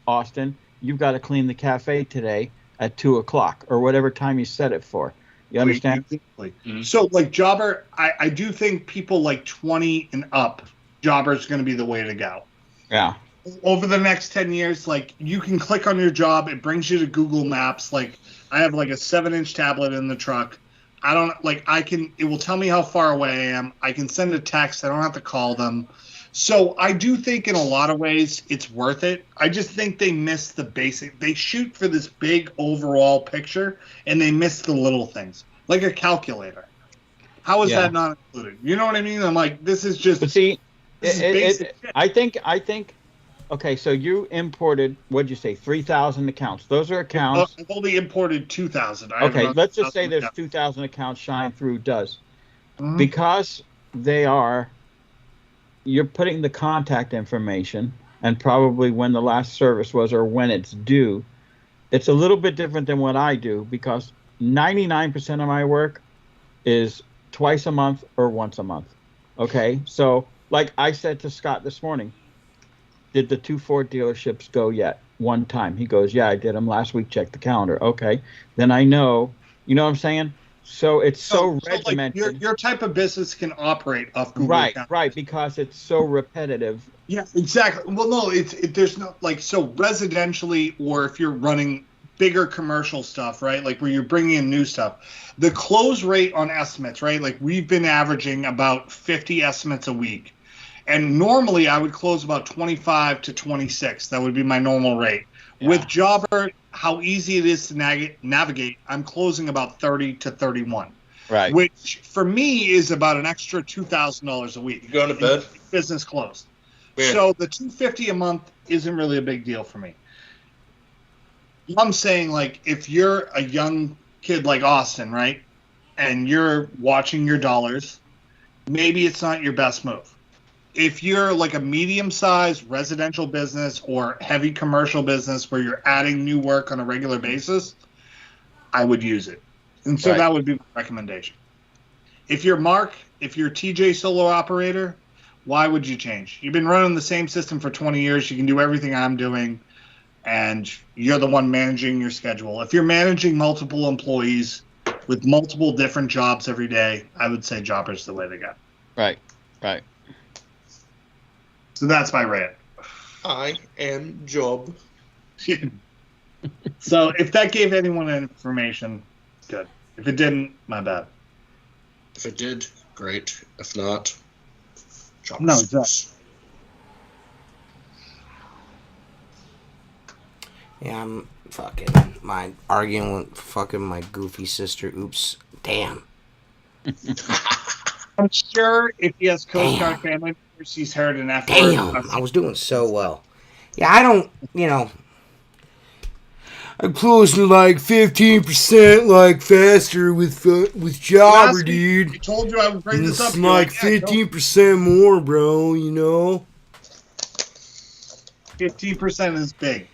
Austin, you've got to clean the cafe today at 2 o'clock or whatever time you set it for. You understand? Mm-hmm. So, like Jobber, I do think people like 20 and up, Jobber is going to be the way to go. Yeah. Over the next 10 years, like, you can click on your job. It brings you to Google Maps. Like, I have like a 7-inch tablet in the truck. It will tell me how far away I am. I can send a text. I don't have to call them. So I do think in a lot of ways it's worth it. I just think they miss the basic. They shoot for this big overall picture and they miss the little things, like a calculator. How is that not included? You know what I mean? I'm like, this is just. But see, I think. Okay, so you imported, what'd you say, 3,000 accounts. Those are accounts. I've only imported 2,000. Okay, let's just say there's 2,000 accounts Shine Through does. Mm-hmm. Because you're putting the contact information and probably when the last service was or when it's due. It's a little bit different than what I do because 99% of my work is twice a month or once a month. Okay, so like I said to Scott this morning, did the 2 Ford dealerships go yet? One time. He goes, yeah, I did them last week. Check the calendar. Okay. Then I know. You know what I'm saying? So it's so regimented. Like your type of business can operate off Google. Right, because it's so repetitive. Yeah, exactly. Well, no, there's no like so residentially, or if you're running bigger commercial stuff, right? Like where you're bringing in new stuff, the close rate on estimates, right? Like we've been averaging about 50 estimates a week. And normally I would close about 25 to 26. That would be my normal rate. Yeah. With Jobber, how easy it is to navigate, I'm closing about 30 to 31. Right. Which for me is about an extra $2,000 a week. You going to bed? Business closed. Yeah. So the $250 a month isn't really a big deal for me. I'm saying, like, if you're a young kid like Austin, right, and you're watching your dollars, maybe it's not your best move. If you're like a medium-sized residential business or heavy commercial business where you're adding new work on a regular basis, I would use it. And so that would be my recommendation. If you're Mark, if you're TJ solo operator, why would you change? You've been running the same system for 20 years. You can do everything I'm doing, and you're the one managing your schedule. If you're managing multiple employees with multiple different jobs every day, I would say Jobber's the way to go. Right. So that's my rant. I am Job. So if that gave anyone information, good. If it didn't, my bad. If it did, great. If not, Job. No, exactly. Yeah, I'm arguing with fucking my goofy sister. Oops. Damn. I'm sure if he has Coast Guard family members, he's heard an F word. Damn, I was doing so well. Yeah, I don't, I'm closing like 15% like faster with Jobber, dude. I told you I would bring this up. It's like 15% more, bro, 15% is big.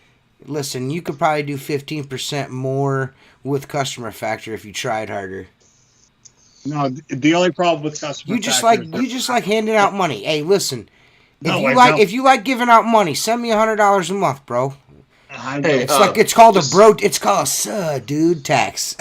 Listen, you could probably do 15% more with Customer Factor if you tried harder. No, the only problem with Customer you just Factor like you just like handing out money. Hey, listen, if you like giving out money, send me $100 a month, bro. Hey, it's called a dude tax.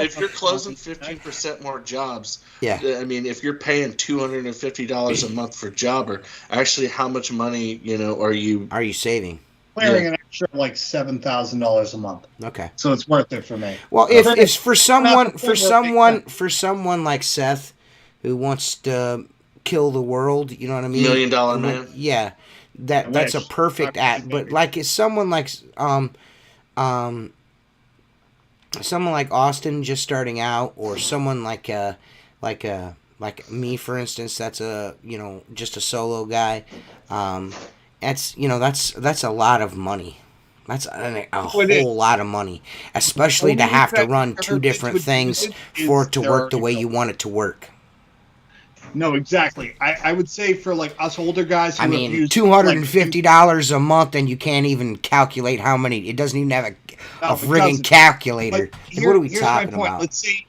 If you're closing 15% more jobs, I mean, if you're paying $250 a month for Jobber, actually, how much money are you saving? Clearing an extra like $7,000 a month. Okay, so it's worth it for me. Well, if it's for someone like Seth, who wants to kill the world, you know what I mean? $1 Million Man. Yeah. That's a perfect act, but like it's someone like Austin just starting out, or someone like me, for instance, that's just a solo guy. That's a lot of money. That's a whole lot of money, especially to have to run two different things for it to work the way you want it to work. No, exactly. I would say for like us older guys who $250 a month, and you can't even calculate how many. It doesn't even have a friggin' calculator. What are we talking about?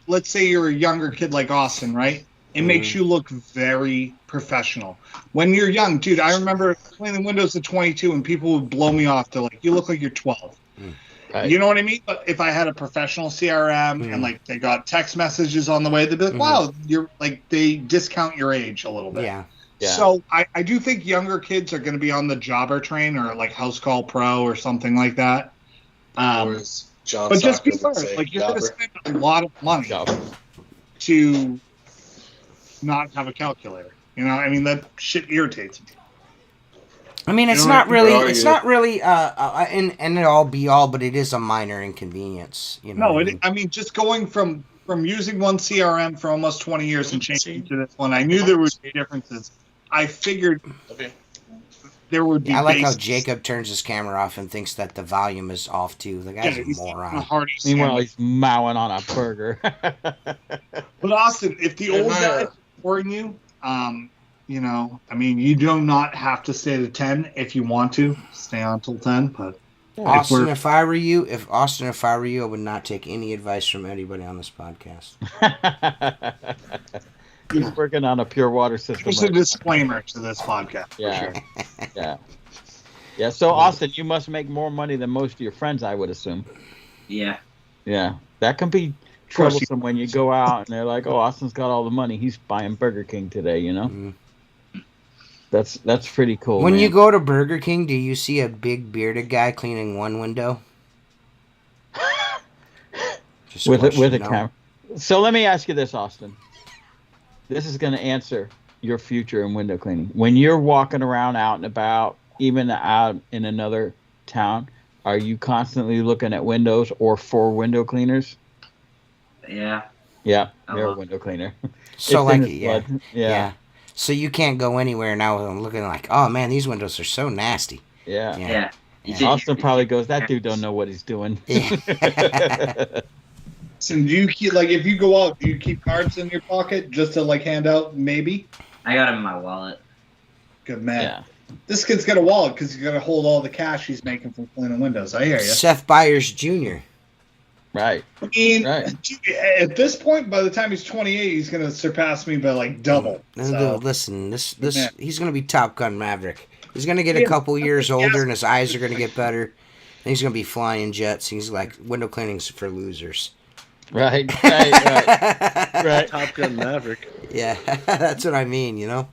Let's say you're a younger kid like Austin, right? It makes you look very professional. When you're young, dude, I remember cleaning windows at 22 and people would blow me off. They're like, you look like you're 12. Right. You know what I mean? But if I had a professional CRM and like they got text messages on the way, they'd be like, wow, you're like, they discount your age a little bit. Yeah. So I do think younger kids are going to be on the Jobber train or like House Call Pro or something like that. But just be aware, like you're going to spend a lot of money to not have a calculator. You know, I mean, that shit irritates me. I mean, it's not really, and it all be all, but it is a minor inconvenience. You know. No, I mean, just going from using one CRM for almost 20 years and changing to this one, I knew there would be differences. I figured there would be. I like how Jacob turns his camera off and thinks that the volume is off too. The guy's a moron. Meanwhile, he's mowing on a burger. But Austin, if the old guy is supporting you, you know, I mean, you do not have to stay to 10 if you want to stay on till 10. But Austin, if I were you, I would not take any advice from anybody on this podcast. He's working on a pure water system. There's a disclaimer to this podcast. Yeah, sure. yeah. So Austin, you must make more money than most of your friends, I would assume. Yeah. Yeah, that can be troublesome when you go out and they're like, "Oh, Austin's got all the money. He's buying Burger King today," you know. Mm-hmm. That's pretty cool. When you go to Burger King, do you see a big bearded guy cleaning one window? with a camera. So let me ask you this, Austin. This is going to answer your future in window cleaning. When you're walking around out and about, even out in another town, are you constantly looking at windows or for window cleaners? Yeah. Yeah, you're a window cleaner. So yeah. So you can't go anywhere now without looking like, oh man, these windows are so nasty. Yeah. Austin probably goes, that dude don't know what he's doing. Yeah. So do you keep, like, if you go out, do you keep cards in your pocket just to like hand out? Maybe. I got them in my wallet. Good man. Yeah. This kid's got a wallet because he's got to hold all the cash he's making from cleaning windows. I hear you. Seth Byers Jr. Right. I mean, at this point, by the time he's 28, he's going to surpass me by like double. So. Listen, he's going to be Top Gun Maverick. He's going to get a couple years older, and his eyes are going to get better. And he's going to be flying jets. He's like, window cleaning's for losers. Right. Top Gun Maverick. Yeah, that's what I mean. You know,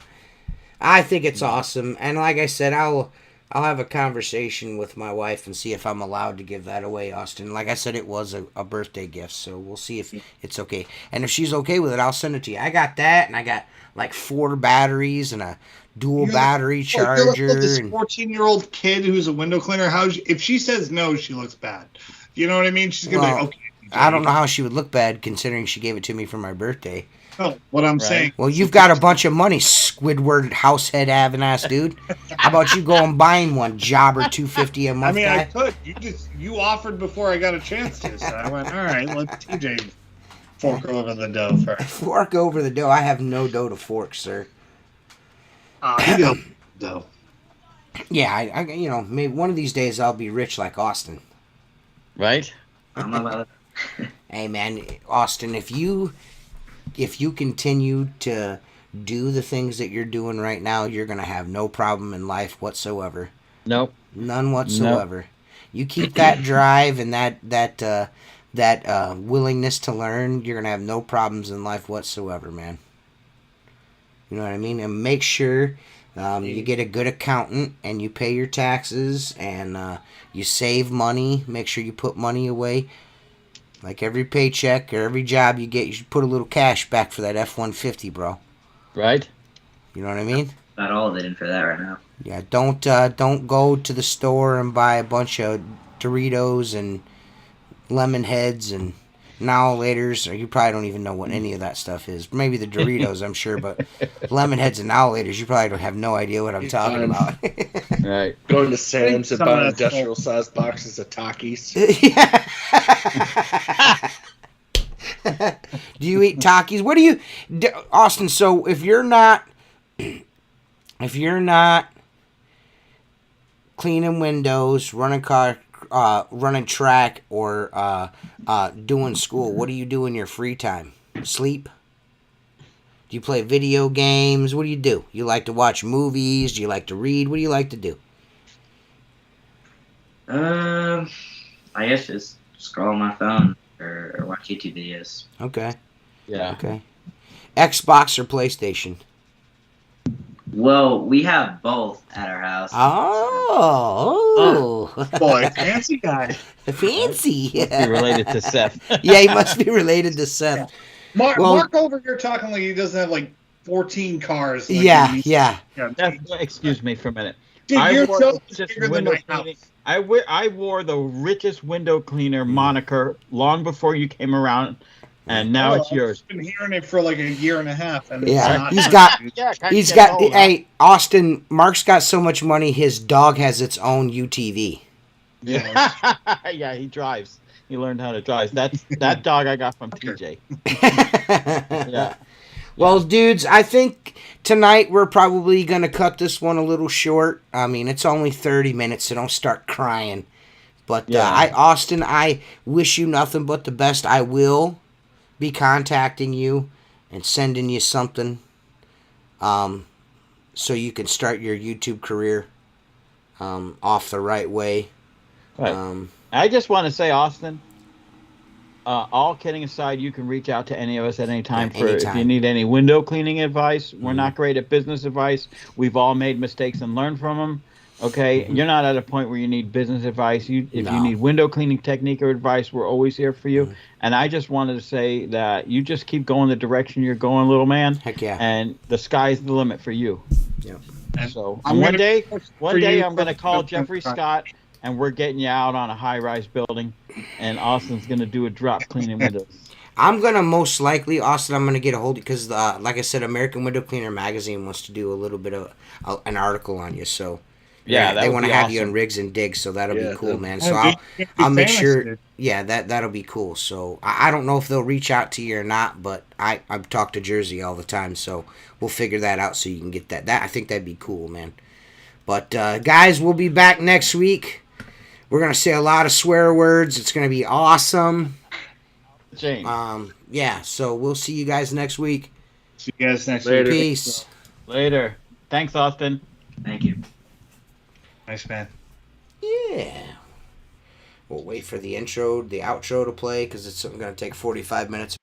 I think it's awesome, and like I said, I'll have a conversation with my wife and see if I'm allowed to give that away, Austin. Like I said, it was a birthday gift, so we'll see if it's okay. And if she's okay with it, I'll send it to you. I got that, and I got like 4 batteries and a dual battery charger. This 14-year-old kid who's a window cleaner, if she says no, she looks bad. You know what I mean? She's gonna be like, okay. I don't know how she would look bad considering she gave it to me for my birthday. No, what I'm saying. Well, you've got a bunch of money, Squidward househead having ass dude. How about you go and buying one, jobber $250 a month? I mean, guy? I could. You offered before I got a chance to, so I went, all right, let TJ fork over the dough first. Fork over the dough. I have no dough to fork, sir. You got dough. Yeah, I you know, maybe one of these days I'll be rich like Austin. Right. Hey man, Austin, if you continue to do the things that you're doing right now, you're gonna have no problem in life whatsoever. Nope. None whatsoever. Nope. You keep that drive and that willingness to learn, you're gonna have no problems in life whatsoever, man. You know what I mean? And make sure you get a good accountant and you pay your taxes and you save money. Make sure you put money away. Like every paycheck or every job you get, you should put a little cash back for that F-150, bro. Right. You know what I mean? Not all of it in for that right now. Yeah, don't go to the store and buy a bunch of Doritos and lemon heads and Now-Laters, or you probably don't even know what any of that stuff is. Maybe the Doritos, I'm sure, but lemon heads and Now-Laters, you probably don't have no idea what I'm talking about. Right. Going to Sam's and buying industrial-sized boxes of Takis. Yeah. Do you eat Takis? What do you, Austin? So if you're not cleaning windows, running track, or doing school, what do you do in your free time? Sleep? Do you play video games? What do you do? You like to watch movies? Do you like to read? What do you like to do? I guess just scroll on my phone or watch YouTube videos. Okay. Yeah. Okay. Xbox or PlayStation? Well, we have both at our house. Oh. Boy, fancy guy. Fancy. Yeah. Be related to Seth. Yeah, he must be related to Seth. Yeah. Mark over here talking like he doesn't have like 14 cars. Like Yeah, yeah. Excuse me for a minute. Dude, I your wore joke the is richest bigger than window my cleaning. house. I wore the richest window cleaner moniker long before you came around, and now it's I've yours. been hearing it for like a year and a half, and it's Yeah, not. he's true, got. dude. Yeah, kind He's of got. old, huh? Hey, Austin. Mark's got so much money. His dog has its own UTV. Yeah, yeah, he drives. He learned how to drive. That dog I got from TJ. Yeah. Well, dudes, I think tonight we're probably going to cut this one a little short. I mean, it's only 30 minutes, so don't start crying. But Yeah. Austin, I wish you nothing but the best. I will be contacting you and sending you something so you can start your YouTube career off the right way. Right. I just want to say, Austin, all kidding aside, you can reach out to any of us at any time Yeah, if you need any window cleaning advice. We're not great at business advice. We've all made mistakes and learned from them. Okay, you're not at a point where you need business advice. If you need window cleaning technique or advice, we're always here for you. And I just wanted to say that you just keep going the direction you're going, little man. Heck yeah. And the sky's the limit for you. Yep. So I'm one gonna day push I'm for you going to for- call Jeffrey Scott, and we're getting you out on a high-rise building, and Austin's going to do a drop cleaning windows. I'm going to most likely, Austin, I'm going to get a hold of because, like I said, American Window Cleaner Magazine wants to do a little bit of an article on you. So, Yeah, they want to have you awesome. on Rigs and Digs, so that'll be cool, man. So Yeah, dude, I'll make famous, sure. dude. Yeah, that'll be cool. So I don't know if they'll reach out to you or not, but I've talked to Jersey all the time, so we'll figure that out so you can get that. I think that'd be cool, man. But guys, we'll be back next week. We're gonna say a lot of swear words. It's gonna be awesome. James. Yeah. So we'll see you guys next week. See you guys next Later. week. Peace. Later. Thanks, Austin. Thank you. Nice man. Yeah. We'll wait for the outro to play because it's going to take 45 minutes